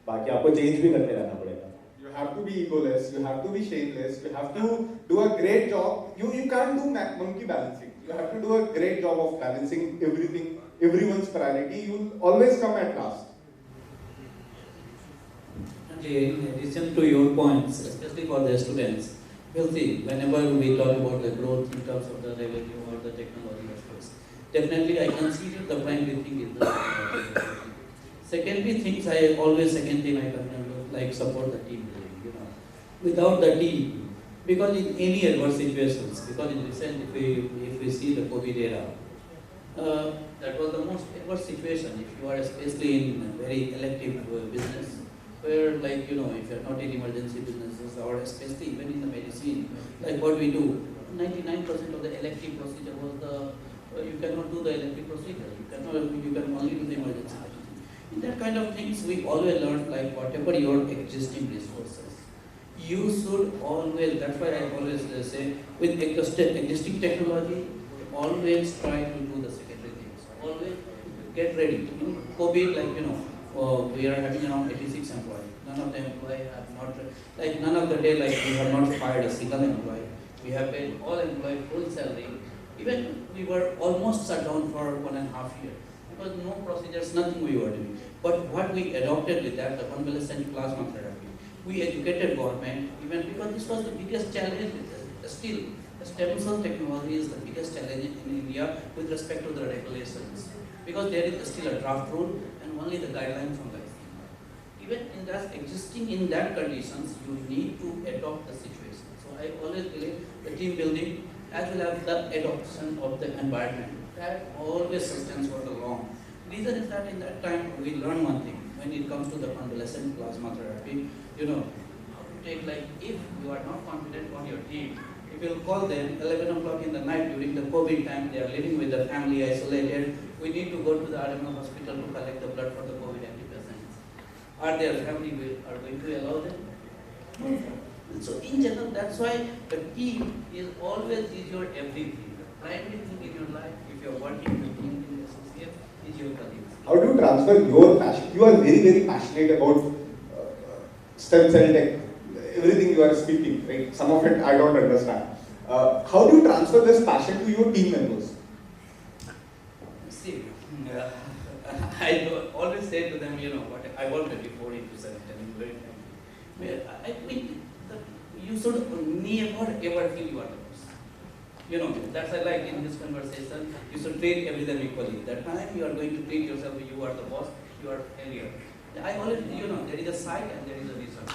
बाकी आपको चेंज भी करते रहना पड़ेगा। You have to be egoless, you have to be shameless, you have to do a great job. You can't do monkey balancing. You have to do a great job of balancing everything, everyone's priority. You will always come at last. And in addition to your points, especially for the students, we'll see whenever we talk about the growth in terms of the revenue or the technology, of course, definitely I consider the primary thing is the secondary things. Second thing I can like support the team building, without the team, because in any adverse situations, because in recent if we see the COVID era, that was the most adverse situation. If you are especially in a very elective business, where like if you are not in emergency businesses or especially even in the medicine, like what we do, 99% of the elective procedure was you cannot do the elective procedure. You can only do the emergency. In that kind of things, we always learn like whatever your existing resources, you should always. That's why I always say with existing technology, always try to do the secondary always get ready. In COVID, like, we are having around 86 employees. None of the employees have not, like, none of the day, like, we have not fired a single employee. We have paid all employees full salary. Even we were almost shut down for 1.5 years. Because no procedures, nothing we were doing. But what we adopted with that, the convalescent plasma therapy, we educated government, even because this was the biggest challenge. Still, the stem cell technology is the biggest challenge in India with respect to the regulations. Because there is still a draft rule and only the guidelines from the even in that existing in that conditions, you need to adopt the situation. So I always believe the team building as well as the adoption of the environment that always sustains for the long. Reason is that in that time we learn one thing when it comes to the convalescent plasma therapy. How to take, like, if you are not confident on your team, if you call them 11 o'clock in the night during the COVID time, they are living with the family isolated. We need to go to the RML hospital to collect the blood for the COVID patients. Are their family are going to allow them? No. So in general, that's why the team is always your everything. The primary thing in your life, if you are working with team in associates, is your colleagues. How do you transfer your passion? You are very, very passionate about stem cell tech, everything you are speaking, right? Some of it I don't understand. How do you transfer this passion to your team members? See, I always say to them, what I work 24/7, very frankly. I mean, you should never ever feel you are the boss. That's I like in this conversation. You should treat everyone equally. That time you are going to treat yourself, you are the boss, you are failure. I always, there is a site and there is a vision.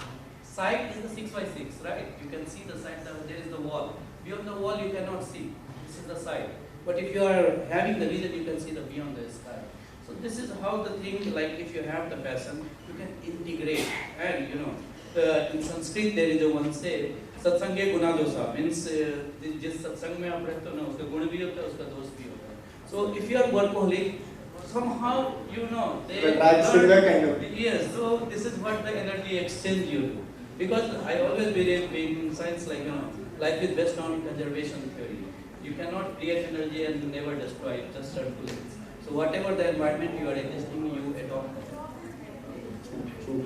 Site is the 6x6, right? You can see the site, there is the wall. Beyond the wall, you cannot see. This is the site. But if you are having the vision, you can see the beyond the sky. So this is how the thing, like, if you have the passion, you can integrate. And in Sanskrit there is a one say, सत्संगे गुना दोषा, means जिस सत्संग में आप रहते हो ना, उसका गुण भी होता है, उसका दोष भी होता है. So if you are workaholic, somehow they attract similar kind of. Yes. So this is what the energy exchange you do. Because I always believe in science, like life is based on conservation theory. You cannot create energy and never destroy it, just circulates. So whatever the environment you are existing, you adopt that. True.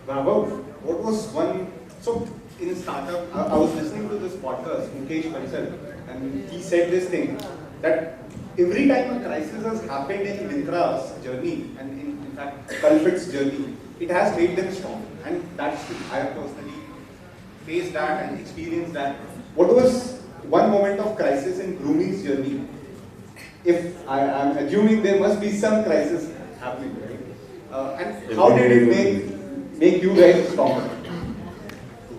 Vaibhav, what was one? So in startup, I was listening to this podcast, Mukesh Bansal, and he said this thing that every time a crisis has happened in Myntra's journey, and in fact Culfit's journey, it has made them strong. And that's true. I have personally faced that and experienced that. What was one moment of crisis in Groomy's journey? If I am assuming there must be some crisis happening, right? And how did it make you guys stronger?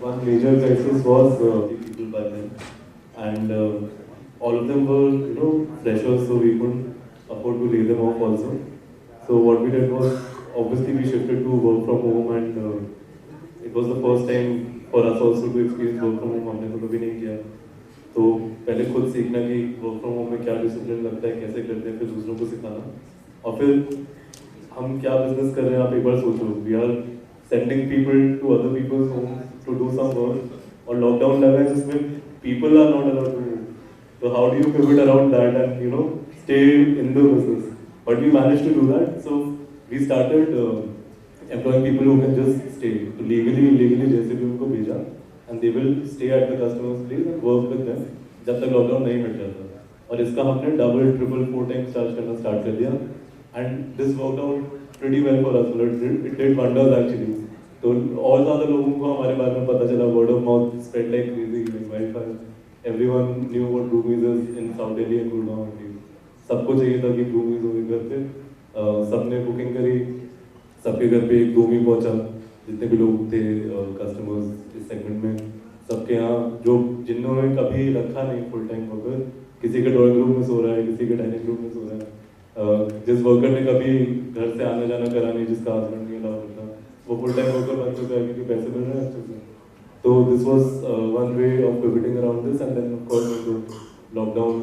One major crisis was the people back then, and all of them were freshers, so we couldn't afford to lay them off also. So what we did was, obviously we shifted to work from home, and it was the first time for us also to experience work from home. हमने तो कभी नहीं किया, तो पहले खुद सीखना कि वर्क फ्रॉम होम में क्या डिसिप्लिन लगता है, कैसे करते हैं, फिर दूसरों को सिखाना, और फिर हम क्या बिजनेस कर रहे हैं आप एक बार सोचो. We are sending people to other people's home to do some work, और लॉकडाउन लगा है जिसमें people are not allowed to move. So how do you pivot around that and stay in the business? But we managed to do that. So we started employing people who can just stay. So legally, illegally, जैसे भी उनको भेजा, and they will stay at the customer's place and work with them जब तक lockdown नहीं मिट जाता. और इसका हमने डबल, ट्रिपल, 4 times चार्ज करना स्टार्ट कर दिया. And this worked out pretty well for us. It did wonders actually. तो और ज़्यादा लोगों को हमारे बारे में पता चला. Word of mouth spread like crazy, like wildfire. Everyone knew what Broomies is in South Delhi and Gurgaon at least. सबको चाहिए था कि Broomies हो घर पे. सबने बुकिंग करी, सबके घर पे एक Broomy पहुंचा. जितने भी लोग थे कस्टमर्स इस सेगमेंट में, सबके यहाँ जिन्होंने कभी रखा नहीं फुल टाइम वर्कर, किसी के ड्राइंग रूम में सो रहा है, किसी के डाइनिंग रूम में सो रहा है. जिस वर्कर ने कभी घर से आना जाना करा नहीं, जिसका हस्बैंड नहीं अलाउ करता, वो फुल टाइम वर्कर बन चुका है क्योंकि पैसे मिल रहे हैं अच्छे से. So this was one way of pivoting around this, and then of course when the lockdown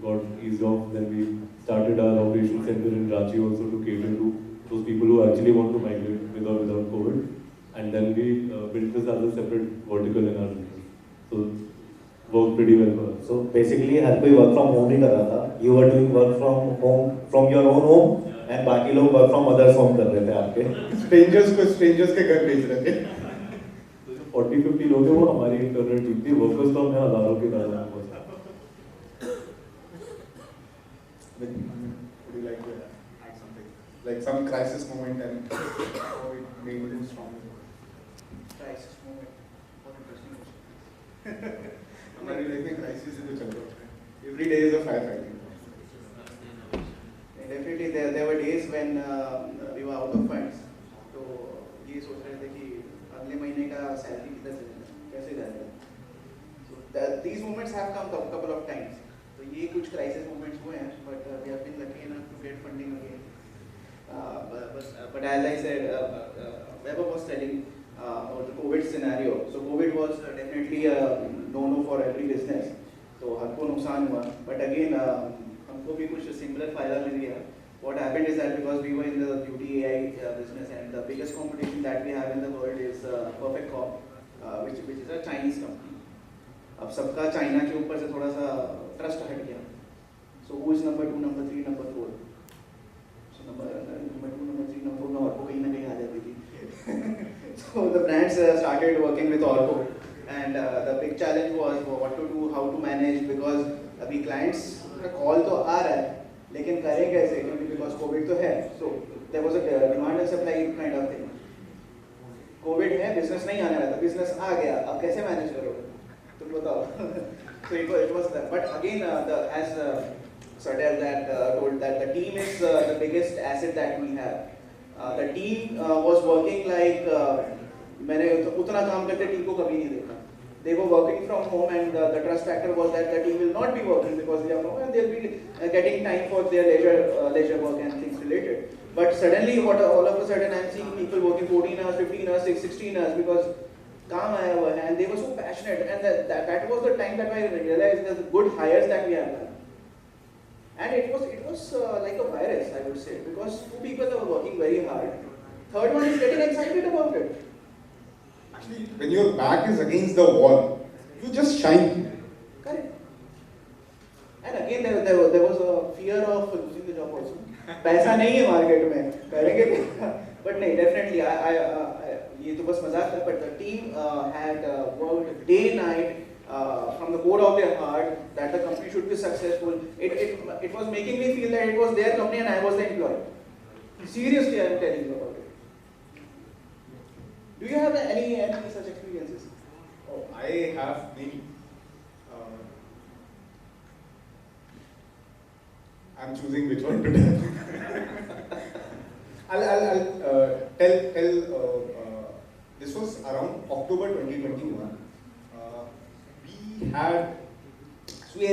got eased off, then we started our operations center in Ranchi also to cater to those people who actually want to migrate with or without COVID, and then we built this as a separate vertical in our business. So worked pretty well for us. So basically हर कोई work from home ही कर रहा था. You were doing work from home from your own home and बाकी लोग work from others home कर रहे थे आपके. स्ट्रेंजर्स को स्ट्रेंजर्स के घर भेज रहे थे. तो जो 40-50 लोग हैं वो हमारी इंटरनल टीम थी. वर्कर्स तो हमें हजारों की तादाद में बहुत. Would you like to add something? Like some crisis moment and how it made you strong? Crisis moment. What interesting question. हमारी लाइफ में क्राइसिस तो चल रहा है. Every day is a firefighting. Definitely there were days when we were out of funds. तो ये सोच रहे थे कि अगले महीने का सैलरी किधर से देना, कैसे जाएगा. So these moments have come a couple of times. तो ये कुछ crisis moments हुए हैं, but we have been lucky enough to get funding again. But as I said, Weber was telling about the COVID scenario. So COVID was definitely a no-no for every business. तो हर को नुकसान हुआ. But again हमको भी कुछ similar फायदा मिल गया. What happened is that because we were in the beauty AI business and the biggest competition that we have in the world is Perfect Corp, which is a Chinese company. अब सबका China के ऊपर से थोड़ा सा trust हट गया. So who is number 2, number 3, number 4? So number 2, number 3, number 4 में Orco कहीं ना कहीं आ जाती थी. So the brands started working with Orco, and the big challenge was what to do, how to manage, because अभी clients का call तो आ रहा है, लेकिन करें कैसे, क्योंकि because COVID तो है. So there was a demand and supply kind of thing. COVID है, business नहीं आने वाला था, business आ गया, अब कैसे manage करोगे? तुम बताओ. So it was that. But again, as Satel told that the team is the biggest asset that we have. The team was working like मैंने उतना काम करते टीम को कभी नहीं देखा. They were working from home, and the trust factor was that the team will not be working because they are from home and they'll be getting time for their leisure work and things related. But suddenly, all of a sudden, I'm seeing people working 14 hours, 15 hours, 16 hours because काम आया हुआ है, and they were so passionate, and that was the time that I realized the good hires that we have done. And it was like a virus, I would say, because 2 people are working very hard. Third one is getting excited about it. Actually, when your back is against the wall, you just shine. Correct. And again, there was a fear of losing the job also. पैसा नहीं है market में, करेंगे. But नहीं, definitely, ये तो बस मजाक था. But the team had worked day night from the core of their heart that the company should be successful. It was making me feel that it was their company and I was the employee. Seriously, I am telling you about it. Do you have any such experiences? Oh, I have many. I'm choosing which one to tell. I'll tell. This was around October 2021. We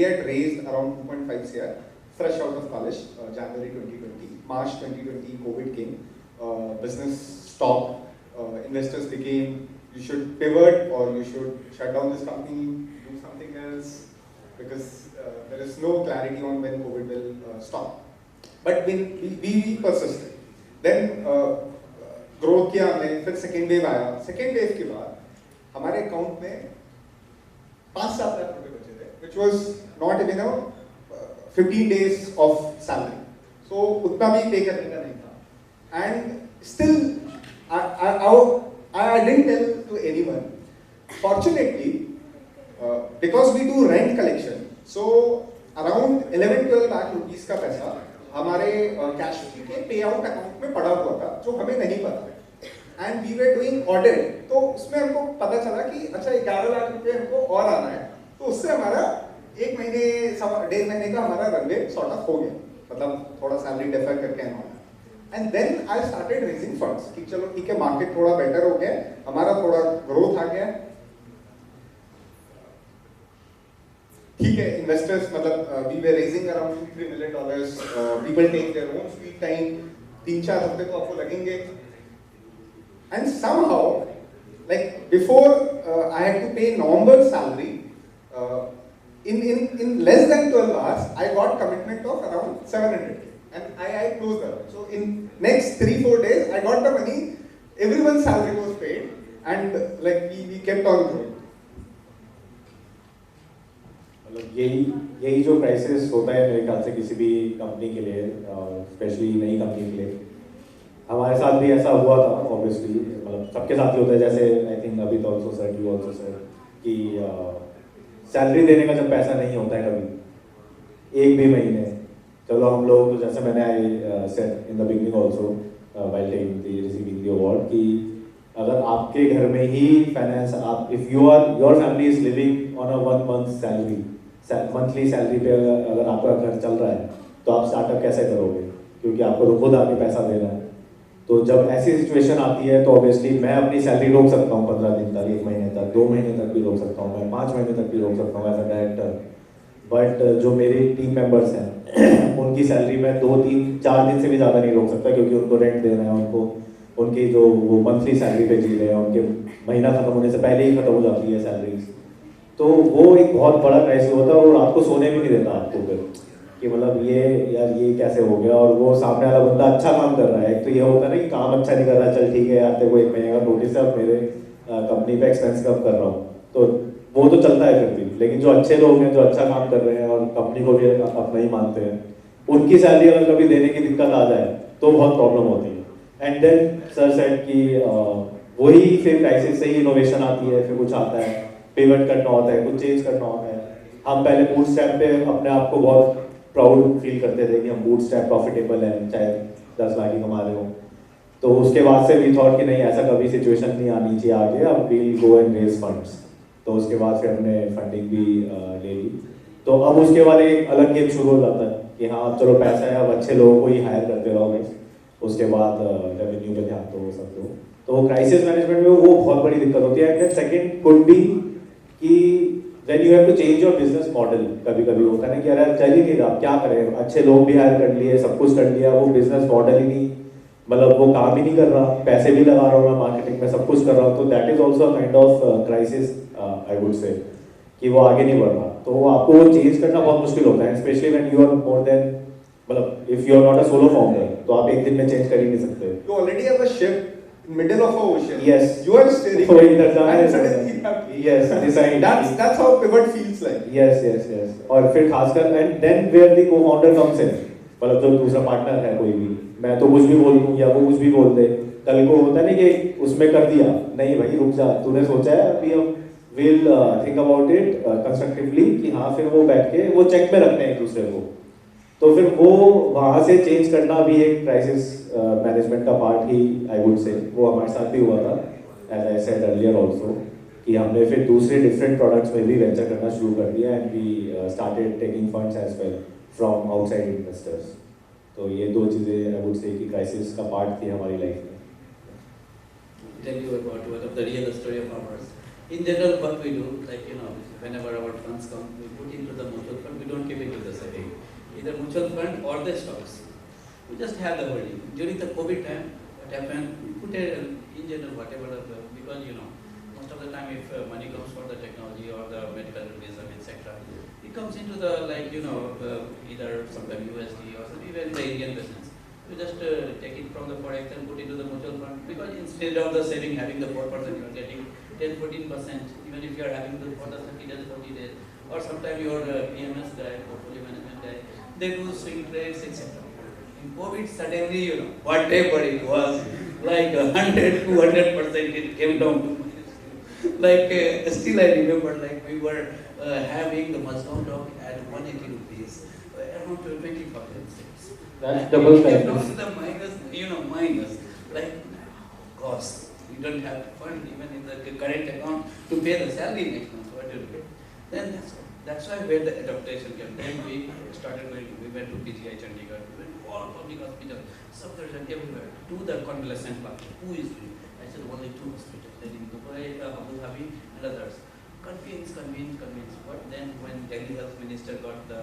had raised around 2.5 crore fresh out of college, January 2020. March 2020, COVID came. Business stopped. Investors became, you should pivot or you should shut down this company, do something else, because there is no clarity on when COVID will stop. But we persisted. Then growth किया हमने, फिर second wave आया. Second wave के बाद हमारे account में 5-7 लाख रुपए बचे थे, which was not even 15 days of salary. So उतना भी pay करने का नहीं था. And still I didn't tell to anyone. Fortunately, because we do rent collection, so around 11-12 lakh rupees का पैसा हमारे कैश के पे आउट अकाउंट में पड़ा हुआ था, जो हमें नहीं पता. And we were doing audit, तो उसमें हमको पता चला कि अच्छा 11 लाख रुपए हमको और आना है. तो उससे हमारा 1 महीने 1.5 महीने का हमारा रनवे सॉर्ट ऑफ हो गया, मतलब थोड़ा सैलरी डिफर करके and all. And then I started raising funds कि चलो ठीक है, मार्केट थोड़ा बेटर हो गया, हमारा थोड़ा ग्रोथ आ गया, ठीक है. इन्वेस्टर्स मतलब we were raising around $2-3 million. People take their own sweet time, 3-4 हफ्ते तो आपको लगेंगे. And somehow like before I had to pay November salary, in less than 12 hours I got commitment of around 700K and I closed that. So in next 3-4 days I got the money, everyone's salary was paid, and like we kept on growing. मतलब यही जो crisis होता है मेरे ख्याल से किसी भी कंपनी के लिए, स्पेशली नई कंपनी के लिए, हमारे साथ भी ऐसा हुआ था ऑब्वियसली, मतलब सबके साथ ही होता है। जैसे आई थिंक अभी तो also sir you also sir कि सैलरी देने का जब पैसा नहीं होता है कभी एक भी महीने, चलो हम लोग जैसे मैंने I said in the beginning also while taking the receiving the award कि अगर आपके घर में ही फाइनेंस, आप if your family is living on a 1 month salary, monthly salary पे अगर आपका घर चल रहा है तो आप स्टार्टअप कैसे करोगे, क्योंकि आपको तो खुद आके पैसा देना है। तो जब ऐसी सिचुएशन आती है तो ऑब्वियसली मैं अपनी सैलरी रोक सकता हूँ 15 दिन तक, 1 महीने तक, 2 महीने तक भी रोक सकता हूँ, मैं 5 महीने तक भी रोक सकता हूँ एज अ डायरेक्टर। बट जो मेरे टीम मेंबर्स हैं उनकी सैलरी मैं 2, 3, 4 दिन से भी ज़्यादा नहीं रोक सकता, क्योंकि उनको रेंट देना है, उनको उनकी जो वो मंथली सैलरी पे जी रहे हैं, उनके महीना खत्म होने से पहले ही खत्म हो जाती है सैलरीज। तो वो एक बहुत बड़ा क्राइसिस होता है और रात को सोने भी नहीं देता आपको फिर कि मतलब ये कैसे हो गया। और वो सामने वाला बंदा अच्छा काम कर रहा है, एक तो ये होता है ना कि काम अच्छा नहीं कर रहा, चल ठीक है यार तेरे को 1 महीने का नोटिस है, अब मेरे कंपनी पे एक्सपेंस कम कर रहा हूँ, तो वो तो चलता है फिर भी। लेकिन जो अच्छे लोग हैं, जो अच्छा काम कर रहे हैं और कंपनी को भी अपना ही मानते हैं, उनकी सैलरी अगर कभी देने की दिक्कत आ जाए तो बहुत प्रॉब्लम होती है। एंड देन सर सेड कि वही फिर क्राइसिस से ही इनोवेशन आती है, फिर कुछ आता है, पिवट करना होता है, कुछ चेंज करना होता है। हम पहले बूटस्ट्रैप पे अपने आप को बहुत प्राउड फील करते थे कि हम बूटस्ट्रैप प्रॉफिटेबल हैं, चाहे 10 लाख ही कमा रहे हो। तो उसके बाद से वी थॉट कि नहीं, ऐसा कभी सिचुएशन नहीं आनी चाहिए आगे, अब we'll go and raise funds. तो उसके बाद फिर हमने फंडिंग भी ले ली। तो अब उसके बाद एक अलग गेम शुरू हो जाता है कि हाँ अब चलो पैसा है, अब अच्छे लोगों को ही हायर करते रहो, उसके बाद रेवेन्यू पे ध्यान दो, सब दो। तो क्राइसिस मैनेजमेंट में वो बहुत बड़ी दिक्कत होती है। एंड सेकंड कुड बी कि when you have to change your business model, कभी कभी होता है ना कि यार चल ही नहीं रहा, क्या करें, अच्छे लोग भी हायर कर लिए, सब कुछ कर लिया, वो बिजनेस मॉडल ही नहीं, मतलब वो काम ही नहीं कर रहा, पैसे भी लगा रहा हूँ मैं मार्केटिंग में, सब कुछ कर रहा हूँ। तो that is also kind of crisis I would से, कि वो आगे नहीं बढ़ रहा। तो आपको वो चेंज करना बहुत मुश्किल होता है, specially when you are more than, मतलब if you are not a solo founder, तो आप एक दिन में चेंज कर ही नहीं सकते। You already have a ship middle of a ocean. Yes. You are steering. So in that and suddenly you have yes, decide. That's how pivot feels like. Yes. और फिर खासकर and then where the co-founder comes in, मतलब जो दूसरा partner है कोई भी, मैं तो कुछ भी बोल दूं या वो कुछ भी बोल दे, कल को होता नहीं कि उसमें कर दिया, नहीं भाई रुक जा, तूने सोचा है, अभी हम will think about it constructively कि हाँ, फिर वो बैठ के वो चेक में रखते हैं एक दूसरे को। तो फिर वो वहाँ से चेंज करना भी एक क्राइसिस मैनेजमेंट का पार्ट ही आई वुड से। वो हमारे साथ भी हुआ था, as I said earlier also, कि हमने फिर दूसरे डिफरेंट प्रोडक्ट्स में भी वेंचर करना शुरू कर दिया and we started taking funds as well from outside investors. तो ये 2 चीज़ें आई वुड से कि क्राइसिस का पार्ट थी हमारी लाइफ में। Tell you about one of the real story of ours. In general, what we do, like whenever our funds come, we put into the mutual fund. We don't keep it to the saving, either mutual fund or the stocks. We just have the holding. During the COVID time, what happened? We put in general whatever because most of the time if money comes for the technology or the medical tourism, etc., it comes into the either sometimes USD or even the Indian business. You just take it from the forex and put it to the mutual fund, because instead of the saving having the 4%, you are getting 10-14%, even if you are having the for the 30 days, 40 days, or sometimes your PMS guy, portfolio management guy, they do swing trades, etc. In COVID, suddenly, whatever it was, like 100-200% it came down to like still I remember, like we were having the Mazdown dog at 180 rupees, around 20,000 cents. That's double It came price. down to the minus, like gosh, we don't have fund even in the current account to pay the salary next month. What do you do? Then that's why where the adaptation came. Then we started going. We went to PGI Chandigarh, we went to all public hospitals, Safdarjung, everywhere, to the convalescent part. Who is doing? I said only 2 hospitals, then in Dubai, Abu Dhabi, and others. Convinced. But then when Delhi Health Minister got the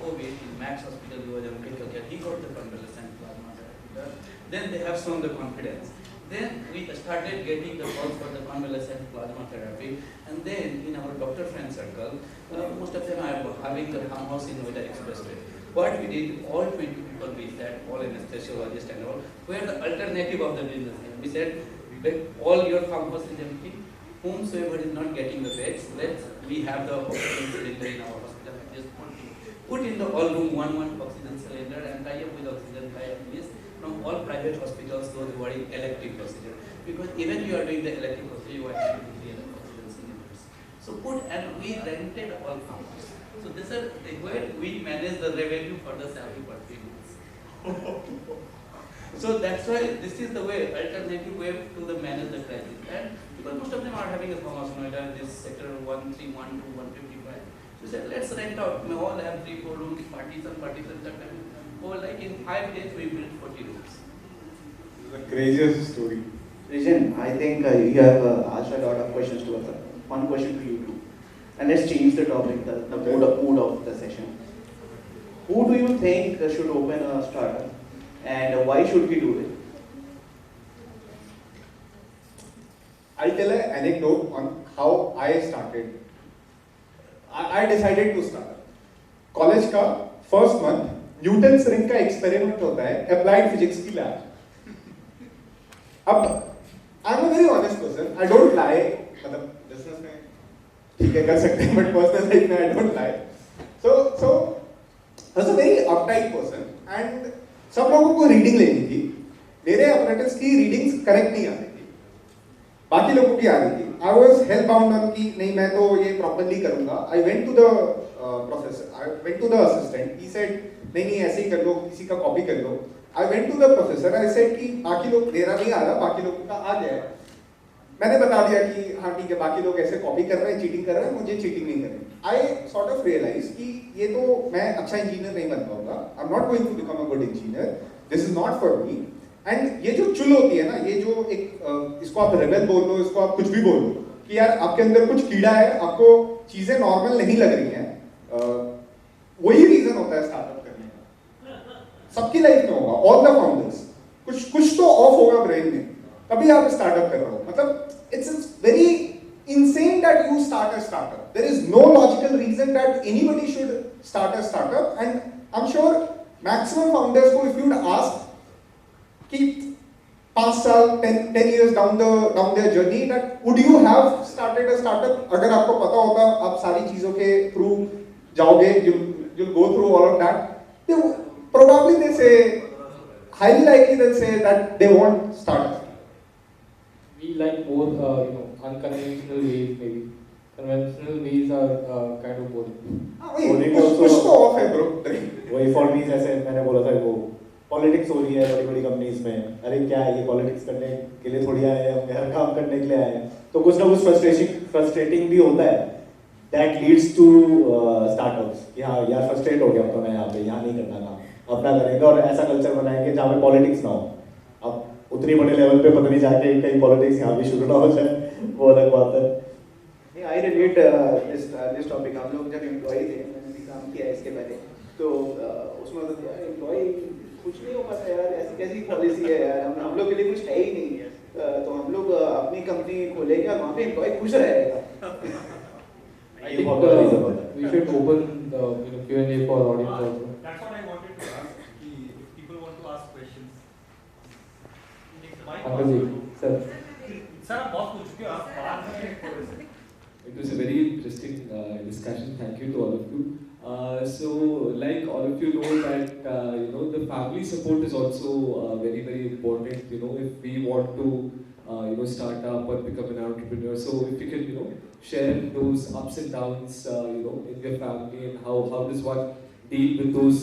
COVID in Max Hospital, he got the convalescent plasma therapy. Then they have shown the confidence. Then we started getting the calls for the convalescent plasma therapy, and then in our doctor friend circle, most of them are having the farmhouse in Noida Expressway. What we did, all 20 people we said, all anesthesiologists and all, were the alternative of the business. We said, all your farmhouse is empty, whomsoever is not getting the beds, we have the oxygen cylinder in our hospital. Just put in the all room one oxygen cylinder and tie up with oxygen list from all private hospitals, those who are in elective procedure. Because even you are doing the elective procedure, you are having to clear the oxygen cylinders. So and we rented all farmers. So this is where we manage the revenue for the salary per 3 months. So that's why this is the way, alternative way to the manage the crisis. And because most of them are having a farmers, this sector 131 to 155. So said, let's rent out. We all have 3-4 rooms, partition. Oh, like in 5 days we built 40 rooms. The craziest story. Rijan, I think you have asked a lot of questions to us. One question to you too. And let's change the topic, the mood of the session. Who do you think should open a startup and why should we do it? I'll tell an anecdote on how I started. I decided to start. College का first month Newton's ring का experiment होता है applied physics की lab. अब I am a very honest person, I don't lie. मतलब business में ठीक है कर सकते हैं, बट पर्सनल लाइफ में I don't lie. So I was a very uptight person and सब लोगों को रीडिंग लेनी थी. मेरे अप्रेंटिस की रीडिंग्स करेक्ट नहीं आती थी, बाकी लोगों की आ रही थी. I was hell bound on की नहीं मैं तो ये प्रॉपर्ली करूंगा. I went to the professor, I went to the assistant. He said नहीं ऐसे ही कर लो, किसी का कॉपी कर लो. I went to the professor, I said कि बाकी लोग, मेरा नहीं आ रहा, बाकी लोगों का आ जाए. मैंने बता दिया कि हाँ ठीक है बाकी लोग ऐसे कॉपी कर रहे हैं, चीटिंग कर रहे हैं, मुझे चीटिंग नहीं करनी. आई सॉर्ट ऑफ रियलाइज कि ये तो मैं अच्छा इंजीनियर नहीं बन पाऊंगा. I am not going to become a good engineer, this is not for me. And ये जो चुल होती है ना, ये जो एक इसको आप रेबेल बोल लो, इसको आप कुछ भी बोल लो कि यार आपके अंदर कुछ कीड़ा है, आपको चीजें नॉर्मल नहीं लग रही हैं, वही रीजन होता है स्टार्टअप करने का. सबकी लाइफ में होगा, ऑल द फाउंडर्स कुछ तो ऑफ होगा ब्रेन में, तभी आप स्टार्टअप कर रहे हो. मतलब it's very insane that you start a startup. There is no logical reason that anybody should start a startup, and I'm sure maximum founders को if you'd ask कि 5 साल 10 years down their journey that would you have started a startup, अगर आपको पता होता आप सारी चीजों के थ्रू जाओगे, you'll go through all of that, probably they say, highly likely they'll say that they won't start. We like more, unconventional ways maybe. Conventional ways are kind of boring. कुछ तो ऑफ है bro. वही for me, जैसे मैंने बोला था वो politics हो रही है बड़ी बड़ी कंपनीज में. अरे क्या है ये, पॉलिटिक्स करने के लिए थोड़ी आए हैं, हम हर काम करने के लिए आए हैं. तो कुछ ना कुछ फ्रस्ट्रेटिंग भी होता है. दैट लीड्स टू स्टार्टअप्स कि हाँ यार फ्रस्ट्रेट हो गया तो मैं यहाँ नहीं करना काम, अपना करेंगे और ऐसा कल्चर बनाएंगे जहाँ पे पॉलिटिक्स ना हो. अब उतनी बड़े लेवल पे पता नहीं जाके कहीं पॉलिटिक्स यहाँ भी शुरू ना हो जाए, वो अलग बात है. I relate this topic. हम लोग जब एम्प्लॉय थे, मैंने भी काम किया है इसके पहले, तो उसमें होता था यार एम्प्लॉय कुछ नहीं हो पाता यार, ऐसी कैसी पॉलिसी है यार, हम लोग के लिए कुछ है ही नहीं. तो हम लोग अपनी कंपनी खोलेंगे और वहाँ पे एम्प्लॉय खुश रहेगा. I think we should open the Q&A for audience also. That's what I wanted to ask. If people want to ask questions, take the mic. Uncle Ji, sir. Sir, आप बहुत पूछ चुके हो, आप बाहर में थोड़े से. It was a very interesting discussion. Thank you to all of you. So, like all of you know that the family support is also very very important. If we want to start up or become an entrepreneur. So, if you can share those ups and downs in your family and how does one deal with those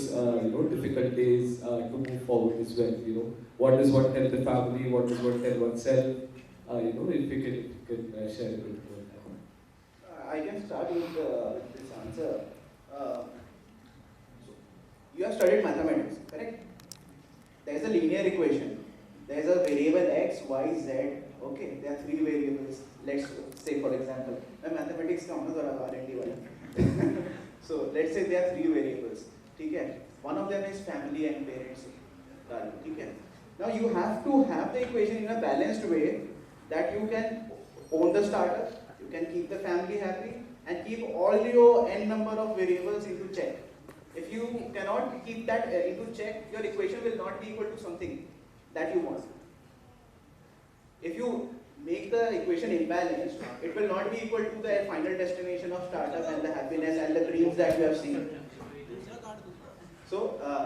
difficult days to move forward as well. What does one tell the family? What does one tell oneself? If you can share a bit. I can start with this answer. So you have studied mathematics, correct? There is a linear equation. There is a variable x, y, z. Okay, there are 3 variables. Let's say, for example, मैं mathematics का हूँ ना थोड़ा R&D वाला. So let's say there are 3 variables. ठीक है? One of them is family and parents. ठीक है? Now you have to have the equation in a balanced way that you can own the startup. You can keep the family happy and keep all your n number of variables into check. If you cannot keep that into check, your equation will not be equal to something that you want. If you make the equation imbalanced, it will not be equal to the final destination of startup and the happiness and the dreams that you have seen. So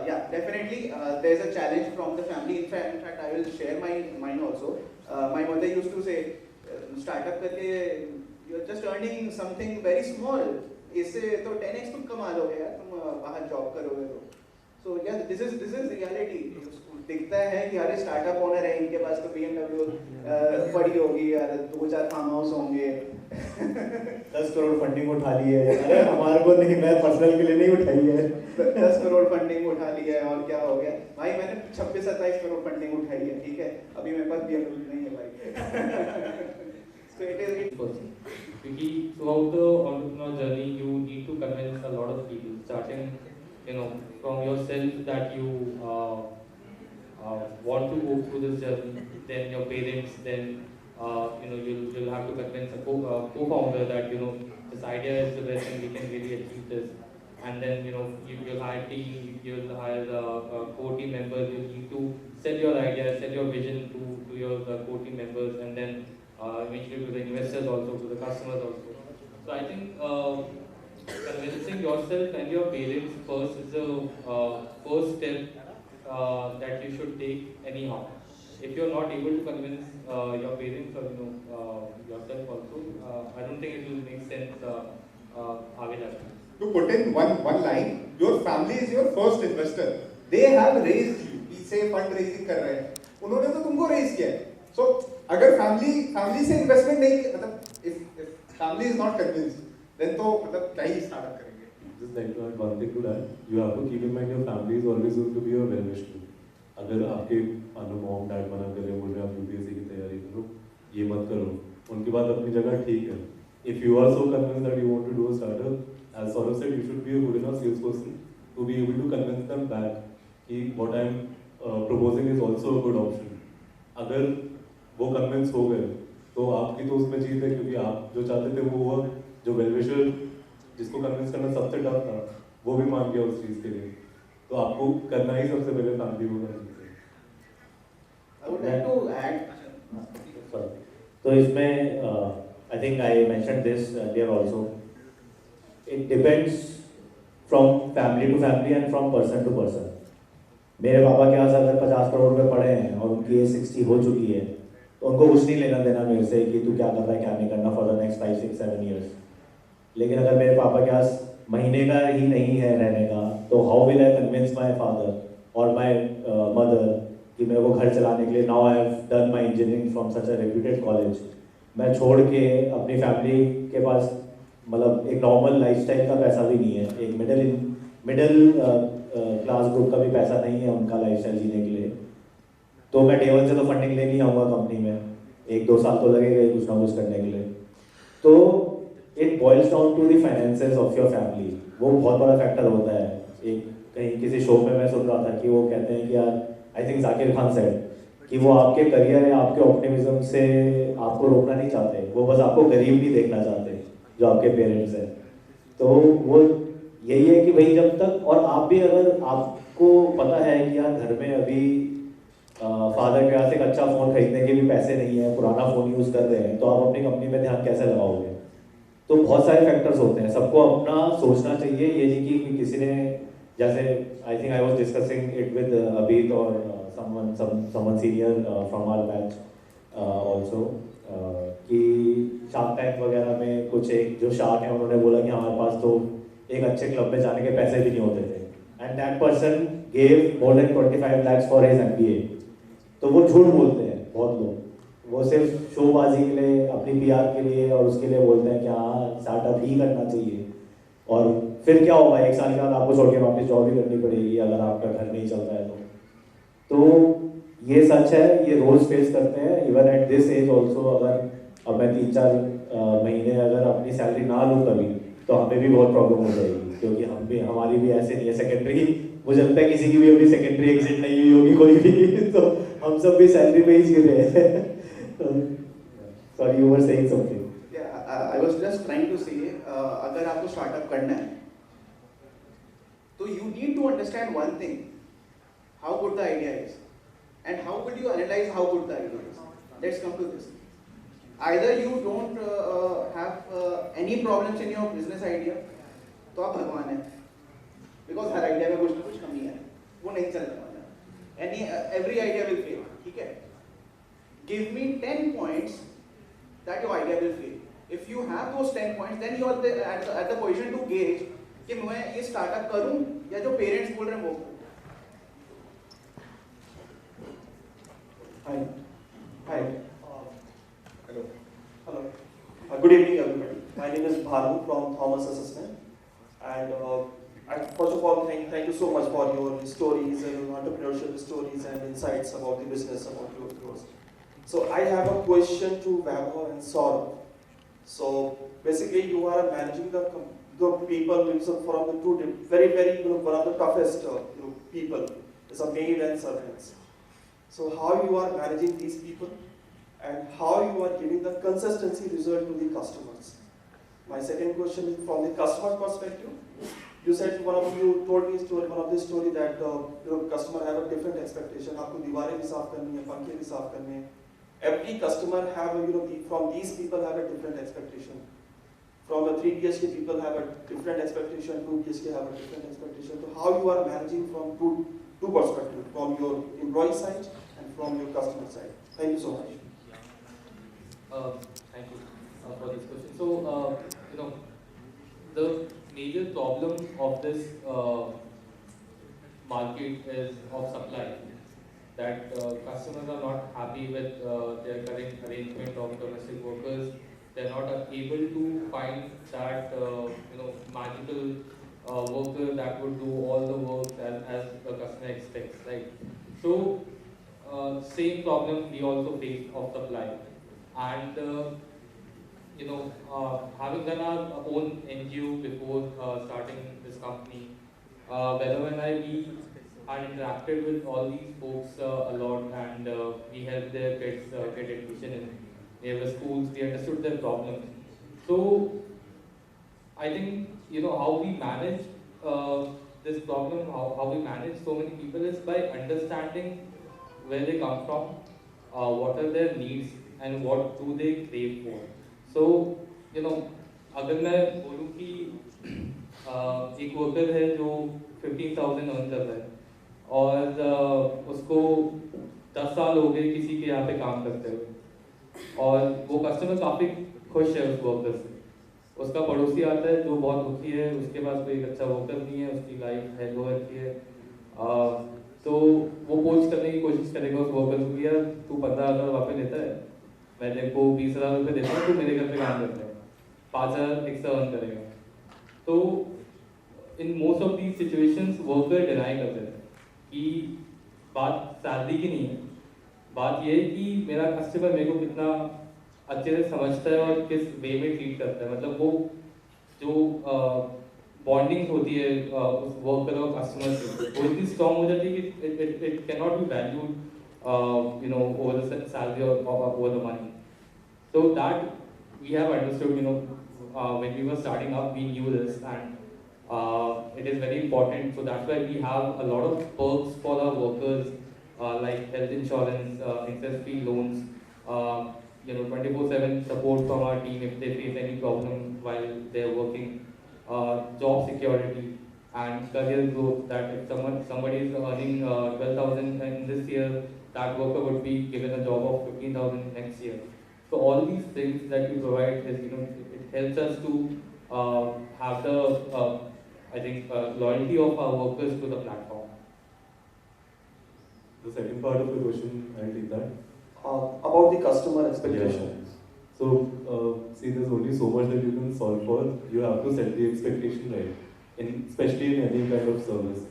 yeah, definitely there's a challenge from the family. In fact, I will share mine also. My mother used to say, startup करके you're just earning something very small. इससे तो 10x तुम कमा लोगे यार, तुम बाहर job करोगे तो. So yeah, this is reality. दिखता है कि अरे स्टार्टअप ओनर है, इनके पास तो BMW पड़ी होगी यार, 2-4 फार्म हाउस होंगे. 10 करोड़ फंडिंग उठा ली है. अरे हमारे को नहीं, मैं पर्सनल के लिए नहीं उठाई है. 10 करोड़ फंडिंग उठा ली है और क्या हो गया भाई, मैंने 26-27 करोड़ फंडिंग उठाई है, ठीक है, अभी मेरे पास BMW नहीं है भाई. So it is क्योंकि throughout the entrepreneurial journey you need to convince a lot of people, starting from yourself that you want to go through this journey, then your parents, then you'll have to convince a co-founder that this idea is the best and we can really achieve this, and then you'll hire team, you'll hire core team members, you need to sell your idea, sell your vision to your core team members, and then eventually to the investors also, to the customers also. So I think convincing yourself and your parents first is the first step that you should take anyhow. If you're not able to convince your parents or yourself also, I don't think it will make sense आगे जाकर. To put in one line, your family is your first investor. They have raised you. पीछे fundraising कर रहे हैं, उन्होंने तो तुमको raise किया है. So अगर family से investment नहीं, मतलब if family is not convinced, then तो मतलब क्या ही startup करेंगे. Just like to add one thing to that, you have to keep in mind your family is always going to be your well-wisher. अगर आपके mom dad मना कर रहे हैं, बोल रहे हैं आप यूपीएससी की तैयारी करो, ये मत करो, उनकी बात अपनी जगह ठीक है. If you are so convinced that you want to do a startup, as Saurabh said, you should be a good enough salesperson to be able to convince them back कि what I am proposing is also a good option. अगर वो convince हो गए, तो आपकी तो उसमें जीत है, क्योंकि आप जो चाहते थे वो हुआ. जो वेलविशर जिसको कन्विंस करना सबसे टफ था, वो भी मान गया उस चीज़ के लिए. तो आपको करना ही सबसे पहले फैमिली को करना चाहिए. I would like to add. तो इसमें I think I mentioned this earlier also. It depends from family to family and from person to person. मेरे पापा के पास अगर 50 करोड़ रुपए पड़े हैं और उनकी एज 60 हो चुकी है, तो उनको कुछ नहीं लेना देना मेरे से कि तू क्या कर रहा है, क्या नहीं करना फॉर द नेक्स्ट 5, 6, 7 years. लेकिन अगर मेरे पापा के पास महीने का ही नहीं है रहने का, तो how will I convince my father और माई मदर कि मेरे को घर चलाने के लिए, now I have done my engineering from such a reputed college, मैं छोड़ के अपनी फैमिली के पास मतलब एक नॉर्मल लाइफस्टाइल का पैसा भी नहीं है, एक मिडिल क्लास ग्रुप का भी पैसा नहीं है उनका लाइफस्टाइल जीने के लिए, तो मैं डे वन से तो फंडिंग लेनी आऊँगा कंपनी में, 1-2 साल तो लगेगा ही कुछ ना कुछ करने के लिए. तो it boils down to the finances of your family. वो बहुत बड़ा फैक्टर होता है. एक कहीं किसी शो में मैं सुन रहा था कि वो कहते हैं कि यार, I think Zakir Khan said कि वो आपके करियर या आपके ऑप्टिमिज्म से आपको रोकना नहीं चाहते, वो बस आपको गरीब नहीं देखना चाहते जो आपके पेरेंट्स हैं. तो वो यही है कि भाई जब तक, और आप भी अगर आपको पता है कि यार घर में अभी फादर के पास एक अच्छा फ़ोन खरीदने के भी पैसे नहीं है, पुराना फ़ोन यूज़ कर रहे हैं, तो आप अपनी कंपनी में ध्यान कैसे लगाओगे. तो बहुत सारे फैक्टर्स होते हैं, सबको अपना सोचना चाहिए. ये नहीं कि किसी ने, जैसे I think I was discussing it with Abhit और someone senior from our batch also कि शार्क टैंक वगैरह में कुछ एक जो शार्क है उन्होंने बोला कि हमारे पास तो एक अच्छे क्लब में जाने के पैसे भी नहीं होते थे, and that person gave more than 25 lakhs for his MBA. तो वो झूठ बोलते हैं बहुत लोग, वो सिर्फ शोबाजी के लिए, अपनी PR के लिए और उसके लिए बोलते हैं कि हाँ स्टार्टअप ही करना चाहिए. और फिर क्या होगा, 1 साल के बाद आपको छोड़ के वापस जॉब भी करनी पड़ेगी अगर आपका घर नहीं चलता है तो ये सच है, ये रोज फेस करते हैं. Even at this age also, अगर अब मैं 3-4 महीने अगर अपनी सैलरी ना लूँ कभी, तो हमें भी बहुत प्रॉब्लम हो जाएगी, क्योंकि हम भी, हमारी भी ऐसे नहीं है सेकेंडरी, मुझे लगता है किसी की भी अभी सेकेंडरी एग्जिट नहीं हुई होगी कोई भी, तो हम सब भी सैलरी पे ही जी रहे हैं. Sorry, you were saying something. Yeah, I was just trying to say, अगर आपको स्टार्टअप करना है, तो you need to understand one thing, how good the idea is, and how will you analyze how good the idea is. Let's come to this. either you don't have any problems in your business idea, तो आप भगवान हैं, because her idea में कुछ ना कुछ कमी है, वो नहीं चलने वाला, every idea will fail, ठीक है? Give me 10 points that your idea will fail. If you have those 10 points, then you are at the position to gauge कि मैं ये startup करूँ या जो parents बोल रहे हैं वो करूँ. Hi. Hi. Hello. Hello. Good evening, everybody. My name is Bhargav from Thomas Assessment. And first of all, thank you so much for your stories and your entrepreneurship stories and insights about the business, about yours. So I have a question to Vaibhav and Saurabh. So basically, you are managing the people from the two very one of the toughest people is a maid and servants. So how you are managing these people and how you are giving the consistency result to the customers. My second question is from the customer perspective. You said you told me one of the story that customer have a different expectation. आपको दीवारें भी साफ करनी है, पंखे भी साफ करने हैं. Every customer have from these people have a different expectation. From the 3 BHK people have a different expectation, 2 BHK have a different expectation. So how you are managing from two perspectives, from your employee side and from your customer side. Thank you so much. Thank you for this question. So, the major problem of this market is of supply. That customers are not happy with their current arrangement of domestic workers. They're not able to find that magical worker that would do all the work as the customer expects, right? So, same problem we also face of supply. And having done our own NGO before starting this company, Vaibhav and we had interacted with all these folks a lot, and we helped their kids get admission in neighbor schools. We understood their problems. So I think how we manage this problem, how we manage so many people is by understanding where they come from, what are their needs, and what do they crave for. So अगर मैं बोलूँ कि एक worker है जो 15,000 earn कर रहा है और उसको 10 साल हो गए किसी के यहाँ पे काम करते हुए, और वो कस्टमर काफ़ी खुश है उस वर्कर से. उसका पड़ोसी आता है जो बहुत दुखी है, उसके पास कोई अच्छा वर्कर नहीं है, उसकी लाइफ है लो रखी है, तो वो पोच करने की कोशिश करेगा उस वर्कर को कि यार तू 15,000 वहाँ पे लेता है, मैं तेरे को 20,000 रुपये देता हूँ, तू मेरे घर पे काम करता है, 5,000 एक्स्ट्रा अर्न करेगा. तो in most of these situations worker deny कर देते हैं कि बात सैलरी की नहीं है, बात ये है कि मेरा कस्टमर मेरे को कितना अच्छे से समझता है और किस वे में ट्रीट करता है. मतलब वो जो बॉन्डिंग होती है उस वर्कर और कस्टमर से, वो इतनी स्ट्रॉन्ग हो जाती है कि it can not be valued over the salary or over the money. So that we have understood, when we were starting up, we knew this, and it is very important. So that's why we have a lot of perks for our workers, like health insurance, interest-free loans, 24/7 support from our team if they face any problem while they're working, job security, and career growth. That if somebody is earning 12,000 in this year, that worker would be given a job of 15,000 next year. So all these things that we provide is, it helps us to have the, loyalty of our workers to the platform. The second part of the question, I'll take that. About the customer expectation. Yeah. So, see, there's only so much that you can solve for. You have to set the expectation right, especially in any kind of service.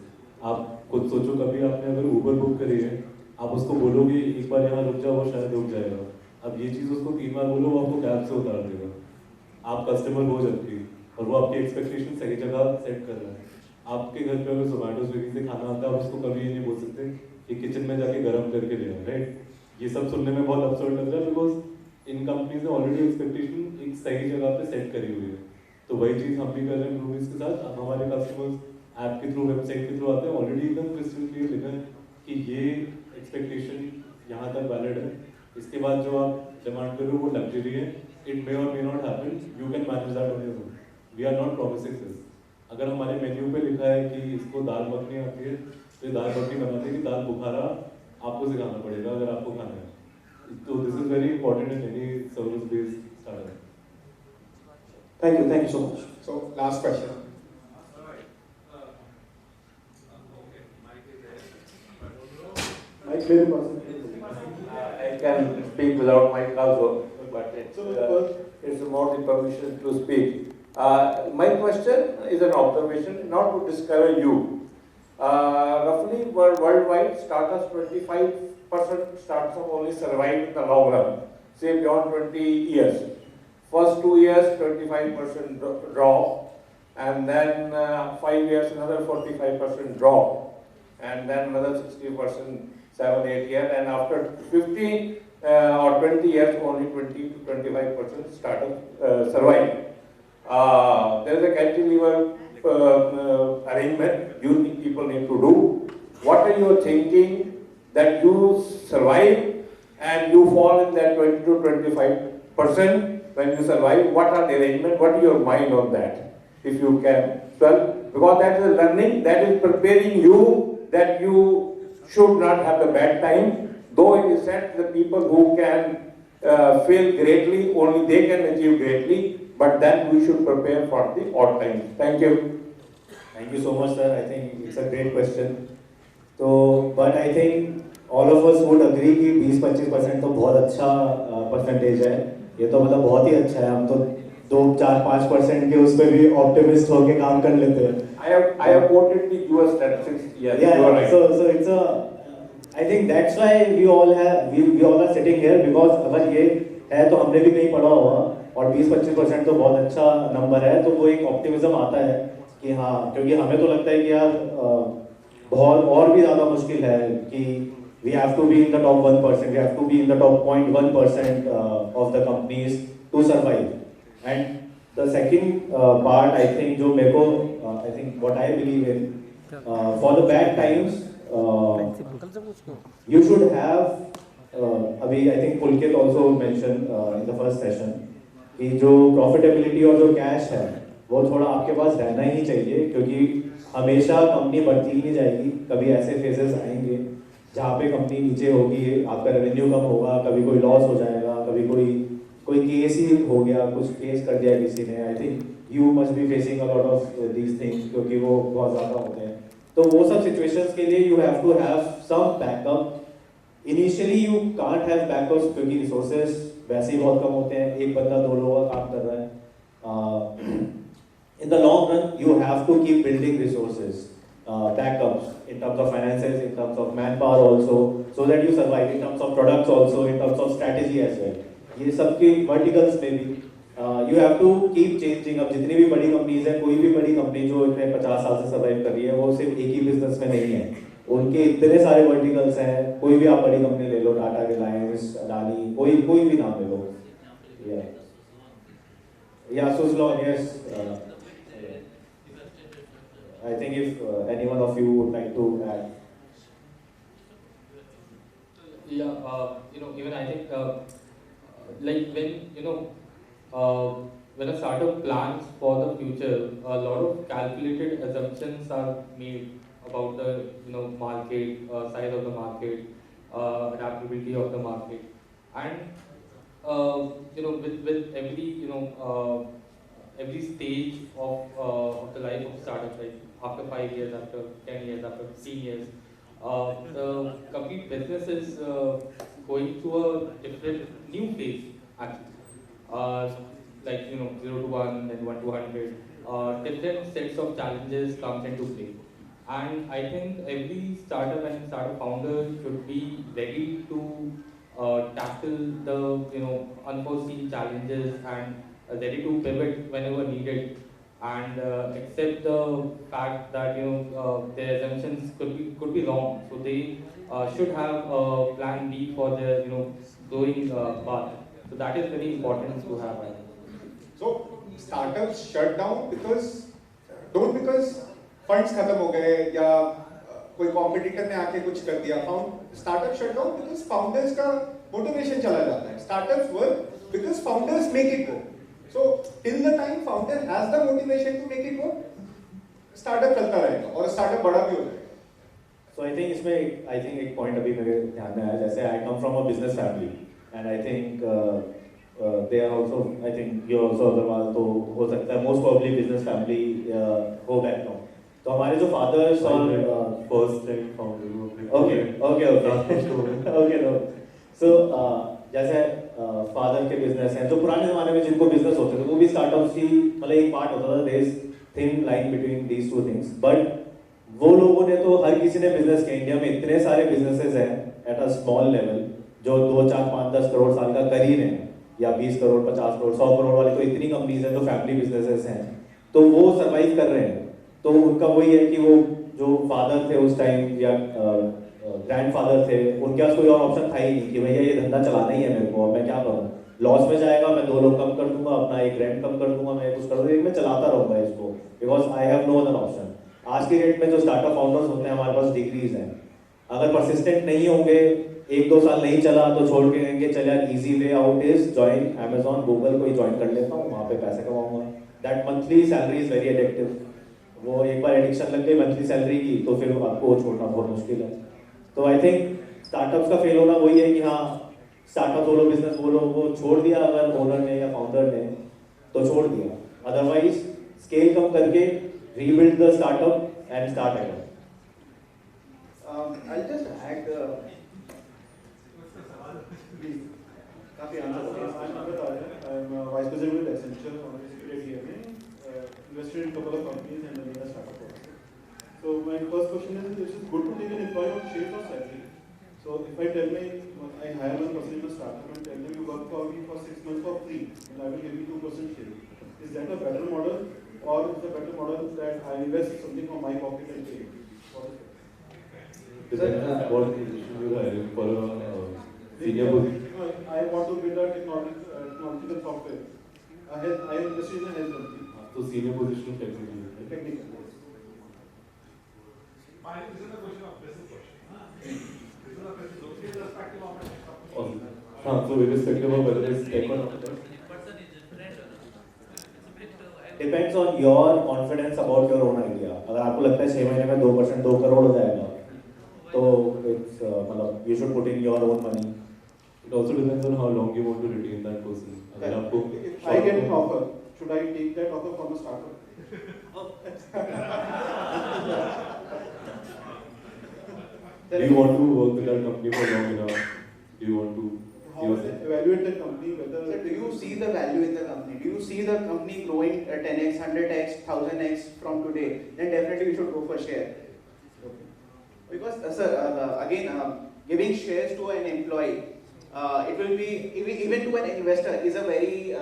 आप खुद सोचो, कभी आपने अगर Uber book करी है, आप उसको बोलोगे एक बार यहाँ रुक जाओ, वो शायद रुक जाएगा. अब ये चीज़ उसको 3 बार बोलो, वो आपको कैब से उतार देगा. आप कस्टमर हो जबकि, और वो आपकी एक्सपेक्टेशन सही जगह सेट कर रहा है. आपके घर पे अगर जोमेटो स्विगी से खाना आता है, आप उसको कभी ये नहीं बोल सकते कि किचन में जाके गर्म करके ले आओ, राइट? ये सब सुनने में बहुत अब्सर्ड लग रहा है, बिकॉज इन कंपनीज ने ऑलरेडी एक्सपेक्टेशन एक सही जगह पे सेट करी हुई है. तो वही चीज़ हम भी कर रहे हैं ब्रूमीज के साथ. अब हमारे कस्टमर्स ऐप के थ्रू, वेबसाइट के थ्रू आते हैं, ऑलरेडी एकदम क्रिस्टल क्लियर लिखा है कि ये एक्सपेक्टेशन यहाँ तक वैलिड है. इसके बाद जो आप डिमांड कर रहे हो वो लग्जरी है, it may or may not happen, you can manage that on your own. We are not promising this. अगर हमारे मेन्यू पे लिखा है कि इसको दाल मखनी आती है तो ये दाल मखनी बनाते हैं कि दाल बुखारा आपको सिखाना पड़ेगा अगर आपको खाना है। तो this is very important in any service based startup. Thank you so much. So last question. I can speak without mic also, but it's more the permission to speak. My question is an observation, not to discourage you. Roughly worldwide, startups 25% startups only survive in the long run, say beyond 20 years. First 2 years, 25% drop, and then 5 years, another 45% drop, and then another 60%, 7-8 years, and after 15 or 20 years, only 20 to 25% startups survive. There is a cantilever arrangement you people need to do. What are you thinking that you survive and you fall in that 20 to 25%? When you survive, what are the arrangements? What is your mind on that? If you can, well, because that is learning, that is preparing you that you should not have the bad time. Though it is said the people who can fail greatly, only they can achieve greatly. But then we should prepare for the odd times. Thank you. Thank you so much, sir. I think it's a great question. So, but I think all of us would agree कि 20-25% तो बहुत अच्छा percentage है। ये तो मतलब बहुत ही अच्छा है। हम तो 2-4-5% के उस पर भी ऑप्टिमिस्ट होके काम कर लेते हैं। I have quoted the US statistics. Yes, Yeah, you are right. so it's a, I think that's why we all are sitting here, because अगर ये है तो हमने भी कहीं पढ़ा होगा, और 20-25% तो बहुत अच्छा नंबर है। तो वो एक ऑप्टिमिज्म आता है कि हाँ, क्योंकि हमें तो लगता है कि यार बहुत और भी ज़्यादा मुश्किल है कि we have to be in the top 1%, we have to be in the top 0.1% of the companies to survive. And the second part, I think, जो मेरे को, I think what I believe in, for the bad times, you should have, अभी I think Pulkit also mentioned in the first session, कि जो profitability और जो cash है, वो थोड़ा आपके पास रहना ही चाहिए, क्योंकि हमेशा कंपनी बढ़ती ही नहीं जाएगी। कभी ऐसे फेजेस आएंगे जहाँ पे कंपनी नीचे होगी, आपका रेवेन्यू कम होगा, कभी कोई लॉस हो जाएगा, कभी कोई केस ही हो गया, कुछ केस कर दिया किसी ने। I think you must be facing a lot of these things, क्योंकि वो बहुत ज़्यादा होते हैं। तो वो सब सिचुएशंस के लिए you have to have some backup. Initially you can't have backups, क्योंकि रिसोर्सेज वैसे ही बहुत कम होते हैं, एक बंदा 2 लोगों का काम कर रहा है। In the long run you have to keep building resources, backups in terms of finances, in terms of manpower also, so that you survive, in terms of products also, in terms of strategy as well. ये सबके verticals में भी you have to keep changing। अब जितनी भी बड़ी companies हैं, कोई भी बड़ी कंपनी जो इतने 50 साल से सर्वाइव कर रही है, वो सिर्फ एक ही बिजनेस में नहीं है, उनके इतने सारे वर्टिकल्स हैं। कोई भी आप बड़ी कंपनी ले लो, टाटा, रिलायंस, अडानी, कोई भी नाम ले लो। या Suzlon, yes. I think if any one of you would like to add. Yeah, even I think like when when a startup plans for the future, a lot of calculated assumptions are made about the market, size of the market, adaptability of the market, and with every every stage of the life of startup, like after 5 years, after 10 years, after 15 years, the complete business is going through a different new phase actually. Like 0 to 1, then 1 to 100. Different sets of challenges comes into play, and I think every startup and startup founder should be ready to tackle the unforeseen challenges and ready to pivot whenever needed, and accept the fact that their assumptions could be wrong. So they should have a plan B for their growing path. So that is very important to have. So startups shut down because funds खत्म हो गए या कोई competitor ने आके कुछ कर दिया। Startup shut down because founders का motivation चला जाता है. Startups work because founders make it work. So till the time founder has the motivation to make it work, startup चलता रहेगा और startup बड़ा भी हो जाएगा. So I think इसमें एक point अभी मेरे ध्यान में आया, जैसे I come from a business family and I think they are also, I think you also Agarwal तो हो सकता है most probably business family हो background. तो हमारे जो fathers और first time founder okay no. So जैसे फादर के बिजनेस हैं, जो पुराने ज़माने में जिनको बिजनेस होते थे वो भी स्टार्टअप्स की मतलब एक पार्ट होता था. There is thin line between these two things. But वो लोगों ने तो हर किसी ने बिजनेस किया. इंडिया में इतने सारे बिजनेसेस हैं एट अ स्मॉल लेवल जो 2, 4, 5, 10 करोड़ साल का कर ही रहे हैं, या 20 करोड़, 50 करोड़, 100 करोड़ वाली तो इतनी कंपनीज हैं जो फैमिली बिजनेसेस हैं, तो वो सर्वाइव कर रहे हैं. तो उनका वही है कि वो जो फादर थे उस टाइम या ग्रैंडफादर थे, उनके पास कोई और ऑप्शन था ही नहीं कि भैया ये धंधा चलाना ही है मेरे को, मैं क्या करूँ, लॉस में जाएगा, मैं 2 लोग कम कर दूंगा, अपना एक रेंट कम कर दूंगा, मैं कुछ कर दूंगा, मैं चलाता रहूँगा इसको, because I have no other option. आज की डेट में जो स्टार्टअप फाउंडर्स होते हैं हमारे पास डिग्रीज हैं, अगर परसिस्टेंट नहीं होंगे, 1-2 साल नहीं चला तो छोड़ के कहेंगे चल यार easy way out is join Amazon, Google को ही ज्वाइन कर लेता हूँ, वहाँ पे पैसे कमाऊंगा. That monthly salary is very addictive. वो एक बार एडिक्शन लग गई मंथली सैलरी की तो फिर आपको छोड़ना बहुत मुश्किल है. तो आई थिंक स्टार्टअप्स का फेल होना वही है कि हाँ स्टार्टअप बोलो, बिजनेस बोलो, वो छोड़ दिया अगर ओनर ने या फाउंडर ने तो छोड़ दिया. अदरवाइज स्केल कम करके rebuild the startup and start again. I'll just add काफी I'm Vice President with Accenture on the invested in a couple of companies and running a startup also. So my first question is it good to take an employee on shares or salary? So if I tell I hire one person in a startup and tell them you work for me for 6 months for free and I will give you 2% share, is that a better model or is it a better model that I invest something from my pocket and pay? Depends on what position you are hiring for a senior position. I want to build a technological software. I invested in a health company. So senior position technically. Technical. Mine isn't a question of business question. This is a question irrespective of So irrespective of whether it's tech or not. Depends on your confidence about your own idea. अगर आपको लगता है 6 महीने में 2% 2 करोड़ हो जाएगा तो it's मतलब you should put in your own money. It also depends on how long you want to retain that person. अगर आपको If I get an offer, should I take that offer from a startup? Do you want to work with that company for long enough? Do you want to Evaluate the company whether. So do you see the value in the company? Do you see the company growing at 10x, 100x, 1000x from today? Then definitely you should go for share. Because sir, again, giving shares to an employee, it will be even to an investor is a very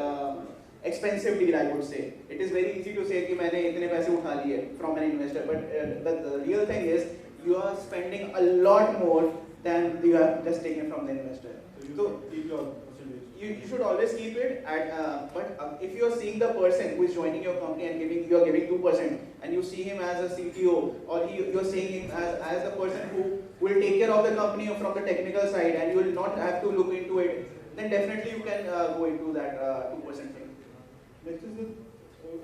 expensive deal, I would say. It is very easy to say कि मैंने इतने पैसे उठा लिए from an investor, but the real thing is you are spending a lot more than you are just taking from the investor. So keep your percentage. You should always keep it at, but if you are seeing the person who is joining your company and you are giving 2%, and you see him as a CTO, or you are seeing him as the person who will take care of the company from the technical side, and you will not have to look into it, then definitely you can go into that 2% thing. Next is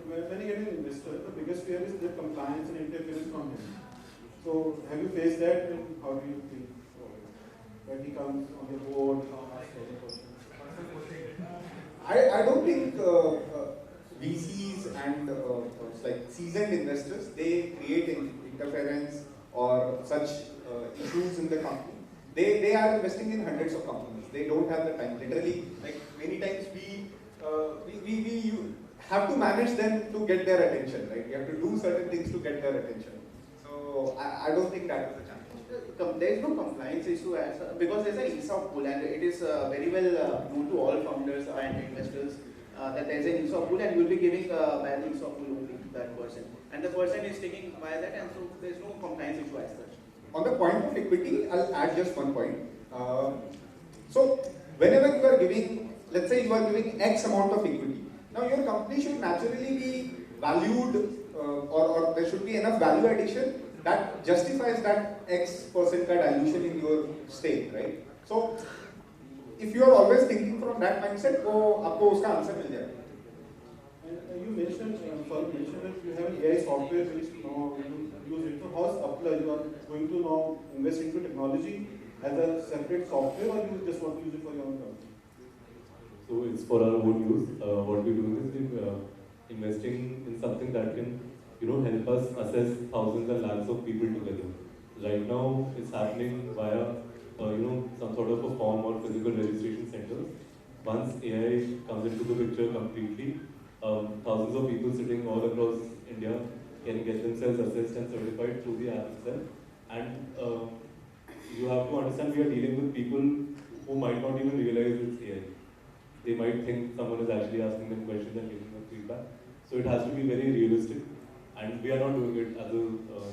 when you get an investor, the biggest fear is the compliance and interference from him. So have you faced that, and how do you feel when he comes on the board? I don't think VCs and like seasoned investors, they create interference or such issues in the company. They are investing in hundreds of companies. They don't have the time. Literally, like many times we have to manage them to get their attention, right? We have to do certain things to get their attention. So I don't think that is the challenge. There is no compliance issue because there is an ESOP pool, and it is very well known to all founders and investors that there is an ESOP pool, and you will be giving by the ESOP pool only to that person, and the person is sticking by that, and so there is no compliance issue as such. On the point of equity, I'll add just one point. So whenever you are giving, let's say you are giving X amount of equity, now your company should naturally be valued or there should be enough value addition that justifies that X% ka dilution in your stake, right? So if you are always thinking from that mindset, वो आपको उसका answer मिल जाएगा. You mentioned, Faruk mentioned that you have an AI software which now you use it. So how's Apple, you are going to now invest into technology as a separate software, or you just want to use it for your own company? So it's for our own use. What we do is we're investing in something that can, help us assess thousands and lakhs of people together. Right now, it's happening via, some sort of a form or physical registration centers. Once AI comes into the picture completely, thousands of people sitting all across India can get themselves assessed and certified through the app itself. And you have to understand, we are dealing with people who might not even realize it's AI. They might think someone is actually asking them questions and giving them feedback. So it has to be very realistic. And we are not doing it as a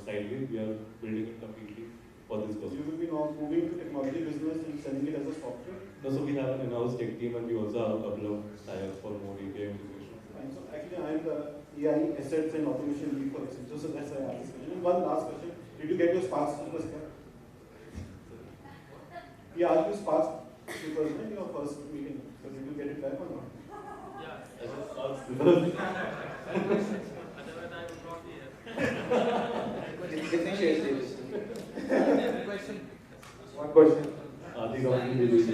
sideway, we are building it completely for this purpose. You will be now moving to technology business and selling it as a software? No, so we have an in-house tech team and we also have a couple of tie-ups for more API integration. So actually, I am the AI assets and automation lead for Accenture, so that's why I asked this question. And one last question: did you get your Spark Superstar? He asked you Spark Superstar in your first meeting. So did you get it back or not? Yeah. I just asked because Otherwise, I would not be here. Kiतने shares थे? Question. One question. आधी company did it.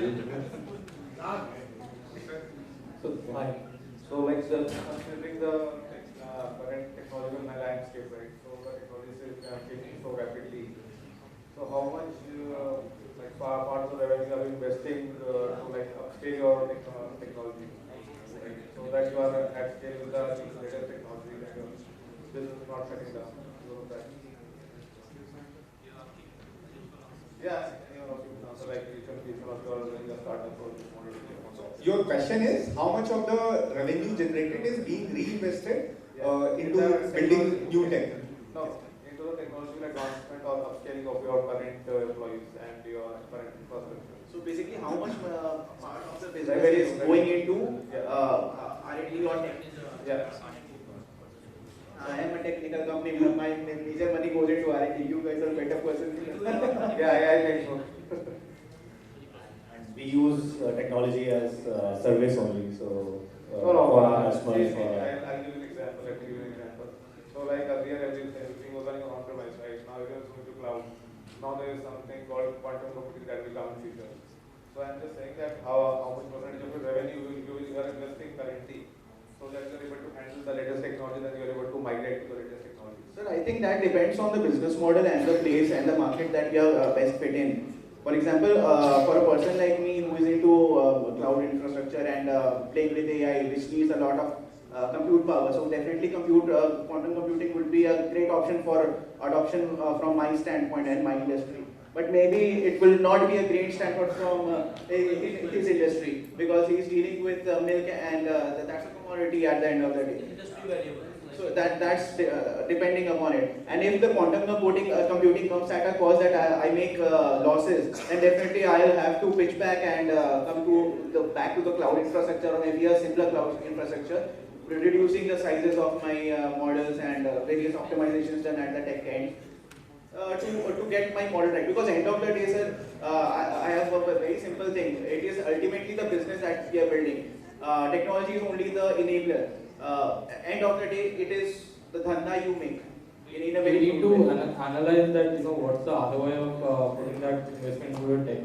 So, hi. So, like, considering the current technological landscape, right? So, the technology is changing so rapidly. So, how much, like, part of the revenue are you investing to, like, upscale your technology, right? So that you are at scale with the latest technology and your business is not shutting down. So that. Yeah, so like each of your doing a startup or just wanted to. Your question is, how much of the revenue generated is being reinvested into building new tech? No, into the technological advancement or upscaling of your current employees and your current infrastructure. So basically, how much part of the business is going into R&D or tech? Yeah. I am a technical company. My major money goes into R&D. You guys are better person. Yeah, I think so. We use technology as service only, so for our customers. I'll give you an example. Let me give you an example. So like earlier, everything was running on premise, right? Now it is going to cloud. Now there is something called quantum computing that will come in future. So I'm just saying that how much percentage of your revenue you are investing currently, so that you are able to handle the latest technology and you are able to migrate to the latest technology. Sir, I think that depends on the business model and the place and the market that we are best fit in. For example, for a person like me who is into cloud infrastructure and playing with AI, which needs a lot of compute power, so definitely quantum computing would be a great option for adoption from my standpoint and my industry. But maybe it will not be a great standpoint from his industry, because he is dealing with milk and that's a commodity at the end of the day. Industry variable. So that's depending upon it. And if the quantum computing comes at a cost that I make losses, then definitely I'll have to pitch back and come to back to the cloud infrastructure, or maybe a simpler cloud infrastructure, reducing the sizes of my models and various optimizations done at the tech end. To get my model right, because end of the day, sir, I have a very simple thing. It is ultimately the business that we are building. Technology is only the enabler. End of the day, it is the dhanda you make. In a very you need to analyze that, what's the ROI of putting that investment into your tech,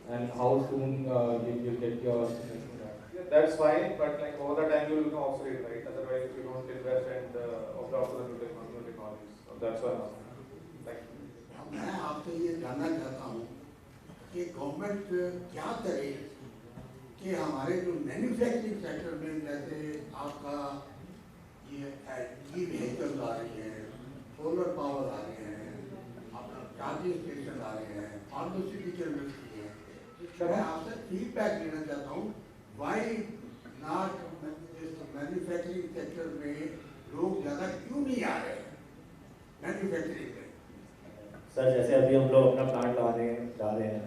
and how soon you'll get your investment back. Yeah, that's fine, but like over the time you will become obsolete, right? Otherwise, if you don't invest and adopt the new technologies, so that's why I'm asking. मैं आपसे ये जानना चाहता हूँ कि government क्या करे कि हमारे जो मैन्युफैक्चरिंग सेक्टर में, जैसे आपका ये व्हीकल्स आ रही हैं, सोलर पावर आ रहे हैं, आपका चार्जिंग स्टेशन आ रहे हैं, फार्मास्यूटिकल इंडस्ट्री है, मैं आपसे फीडबैक लेना चाहता हूँ, वाई नॉट मैन्युफैक्चरिंग सेक्टर में लोग ज़्यादा क्यों नहीं आ रहे हैं मैन्युफैक्चरिंग में? सर, जैसे अभी हम लोग अपना प्लांट लगाने जा रहे हैं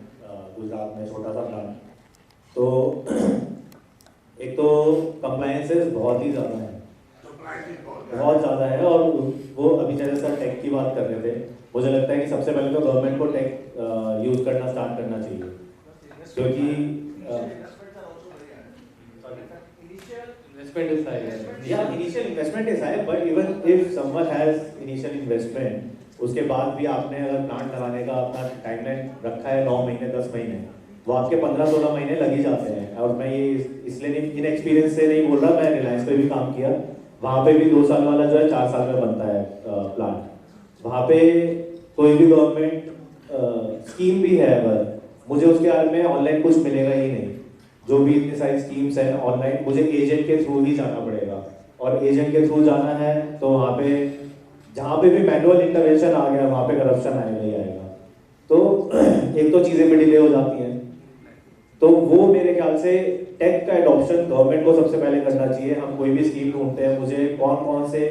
गुजरात में, छोटा सा प्लांट, तो एक तो कंप्लायंसेस बहुत ही ज़्यादा है, बहुत ज़्यादा है, और वो अभी जैसे सर टेक की बात कर रहे थे, मुझे लगता है कि सबसे पहले तो गवर्नमेंट को टेक यूज़ करना स्टार्ट करना चाहिए, क्योंकि Investment is high. Yeah, initial investment is high, but even if someone has initial investment, उसके बाद भी आपने अगर प्लांट लगाने का अपना टाइमलाइन रखा है 9 महीने 10 महीने, वो आपके 15-16 महीने लग ही जाते हैं। और मैं ये इसलिए नहीं, इन एक्सपीरियंस से नहीं बोल रहा, मैं रिलायंस पे भी काम किया, वहाँ पे भी 2 साल वाला जो है 4 साल में बनता है प्लांट। वहाँ पे कोई भी गवर्नमेंट स्कीम भी है, अगर मुझे उसके बारे में ऑनलाइन कुछ मिलेगा ही नहीं। जो भी इतनी सारी स्कीम्स हैं ऑनलाइन, मुझे एजेंट के थ्रू ही जाना पड़ेगा, और एजेंट के थ्रू जाना है तो वहाँ पे जहाँ पे भी मैनुअल इंटरवेंशन आ गया वहाँ पे करप्शन आएगा ही आएगा। तो एक तो चीज़ें भी डिले हो जाती हैं, तो वो मेरे ख्याल से टेक का एडॉप्शन गवर्नमेंट को सबसे पहले करना चाहिए। हम कोई भी स्कीम ढूंढते हैं, मुझे कौन कौन से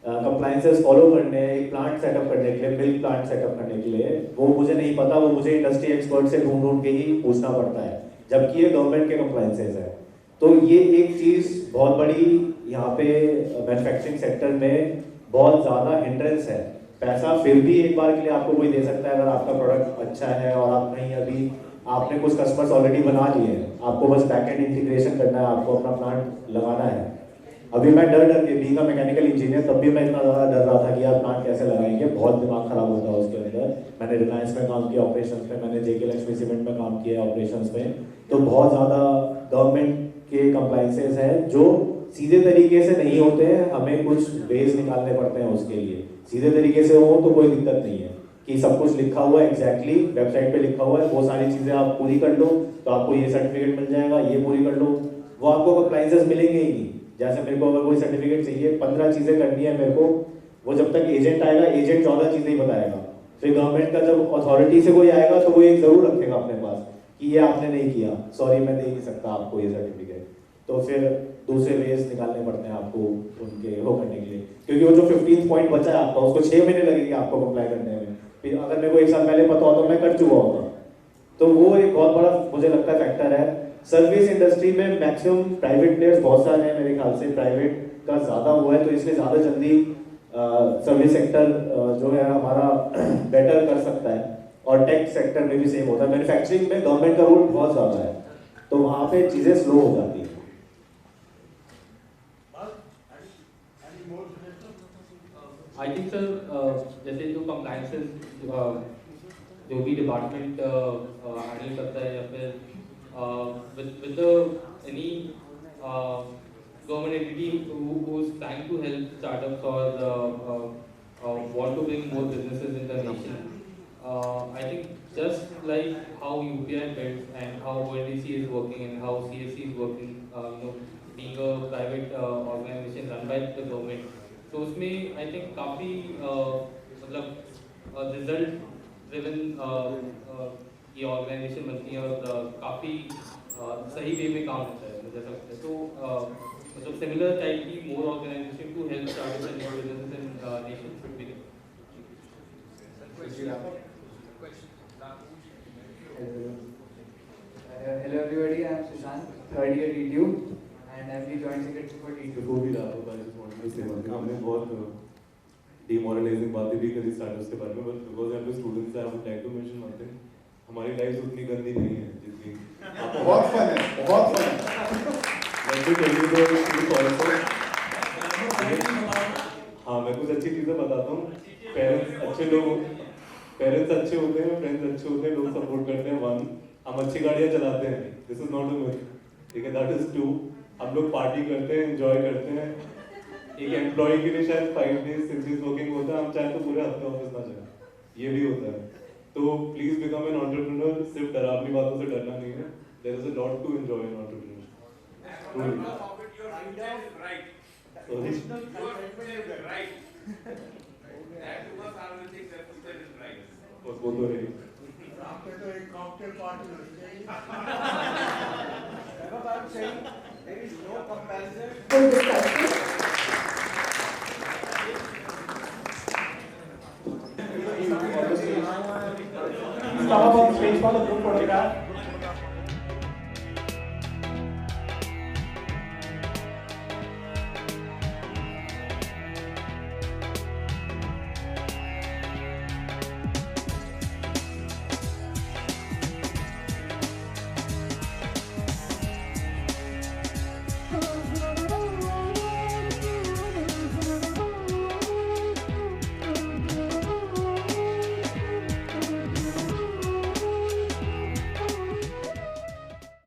कंप्लाइंसेस फॉलो करने हैं एक प्लांट सेटअप करने के लिए, मिल्क प्लांट सेटअप करने के लिए, वो मुझे नहीं पता, वो मुझे इंडस्ट्री एक्सपर्ट से ढूंढ के ही पूछना पड़ता है, जबकि ये गवर्नमेंट के कंप्लाइंसेस है। तो ये एक चीज़ बहुत बड़ी यहाँ पे मैन्युफैक्चरिंग सेक्टर में बहुत ज़्यादा हिंड्रेंस है। पैसा फिर भी एक बार के लिए आपको कोई दे सकता है अगर आपका प्रोडक्ट अच्छा है और आप नहीं, अभी आपने कुछ कस्टमर्स ऑलरेडी बना लिए हैं, आपको बस बैकएंड इंटीग्रेशन करना है, आपको अपना प्लांट लगाना है। अभी मैं डर के बीइंग अ मैकेनिकल इंजीनियर तब भी मैं इतना ज़्यादा डर रहा था कि यार प्लांट कैसे लगाएंगे, बहुत दिमाग खराब होता है उसके अंदर। मैंने रिलायंस में काम किया ऑपरेशंस में, मैंने जेके लक्ष्मी सीमेंट में काम किया ऑपरेशंस में, तो बहुत ज़्यादा गवर्नमेंट के कंप्लाइंसेस हैं जो सीधे तरीके से नहीं होते हैं, हमें कुछ वेज निकालने पड़ते हैं उसके लिए। सीधे तरीके से हो तो कोई दिक्कत नहीं है कि सब कुछ लिखा हुआ है एग्जैक्टली वेबसाइट पे लिखा हुआ है, वो सारी चीज़ें आप पूरी कर लो तो आपको ये सर्टिफिकेट मिल जाएगा, ये पूरी कर लो, वो आपको कंप्लाइंसेस मिलेंगे ही नहीं। जैसे मेरे को अगर कोई सर्टिफिकेट चाहिए, 15 चीज़ें करनी है मेरे को, वो जब तक एजेंट आएगा एजेंट 14 चीज़ें ही बताएगा। फिर गवर्नमेंट का जब अथॉरिटी से कोई आएगा तो वो एक ज़रूर रखेगा अपने पास कि ये आपने नहीं किया, सॉरी मैं दे नहीं सकता आपको ये सर्टिफिकेट। तो फिर दूसरे वेज निकालने पड़ते हैं आपको उनके वो करने के लिए, क्योंकि वो जो 15th पॉइंट बचा है आपका, उसको 6 महीने लगेंगे आपको कंप्लाई करने में। फिर अगर मेरे को 1 साल पहले पता होता तो मैं कर चुका होता। तो वो एक बहुत बड़ा मुझे लगता है फैक्टर है। सर्विस इंडस्ट्री में मैक्सिमम प्राइवेट प्लेयर्स बहुत सारे हैं, मेरे ख्याल से प्राइवेट का ज़्यादा हुआ है, तो इसलिए ज़्यादा जल्दी सर्विस सेक्टर जो है हमारा बेटर कर सकता है। और टेक सेक्टर में भी सेम होता है। मैन्युफैक्चरिंग में गवर्नमेंट का रोल बहुत ज़्यादा है, तो वहाँ पे चीज़ें स्लो हो जाती हैं। आई थिंक सर जैसे जो कंप्लाइंसेस जो भी डिपार्टमेंट हैंडल करता है, या फिर with any government entity who is trying to help startups or want to bring more businesses in the nation, I think just like how UPI built and how ONDC is working and how CSC is working, being a private organization run by the government, तो उसमें I think काफ़ी मतलब result driven ये organisation बनती है और काफ़ी सही वे में काम होता है मुझे लगता है। तो मतलब सिमिलर टाइप की more organization to help startups and new businesses in nation should be. Hello everybody, I am Sushant, third year DTU and I am the joint secretary for DTU. Before we wrap up, I just wanted to say one thing. हमने बहुत demoralizing बातें भी करी startups के बारे में, but because I'm a student, I would like to mention one thing. हमारी life उतनी गंदी नहीं है जितनी बहुत फन है, बहुत फन है। Let me tell you the truth also. हाँ, मैं कुछ अच्छी चीज़ें बताता हूँ। पेरेंट्स अच्छे अच्छे होते हैं, फ्रेंड्स अच्छे होते हैं, लोग सपोर्ट करते हैं। 1, हम अच्छी गाड़ियाँ चलाते हैं, this is not a myth, ठीक है। दैट इज 2, हम लोग पार्टी करते हैं, एंजॉय करते हैं। एक एम्प्लॉय के लिए शायद 5 days 6 days वर्किंग होता है, हम चाहे तो पूरे हफ्ते ऑफिस ना जाए, ये भी होता है। तो प्लीज बिकम एन एंटरप्रेन्योर, सिर्फ डरावनी बातों से डरना नहीं है। There is a lot to enjoy in entrepreneurship. वो तो रही आपके तो एक कॉकटेल पार्टी होनी चाहिए। There is no comparison. Come up on stage for the group photograph.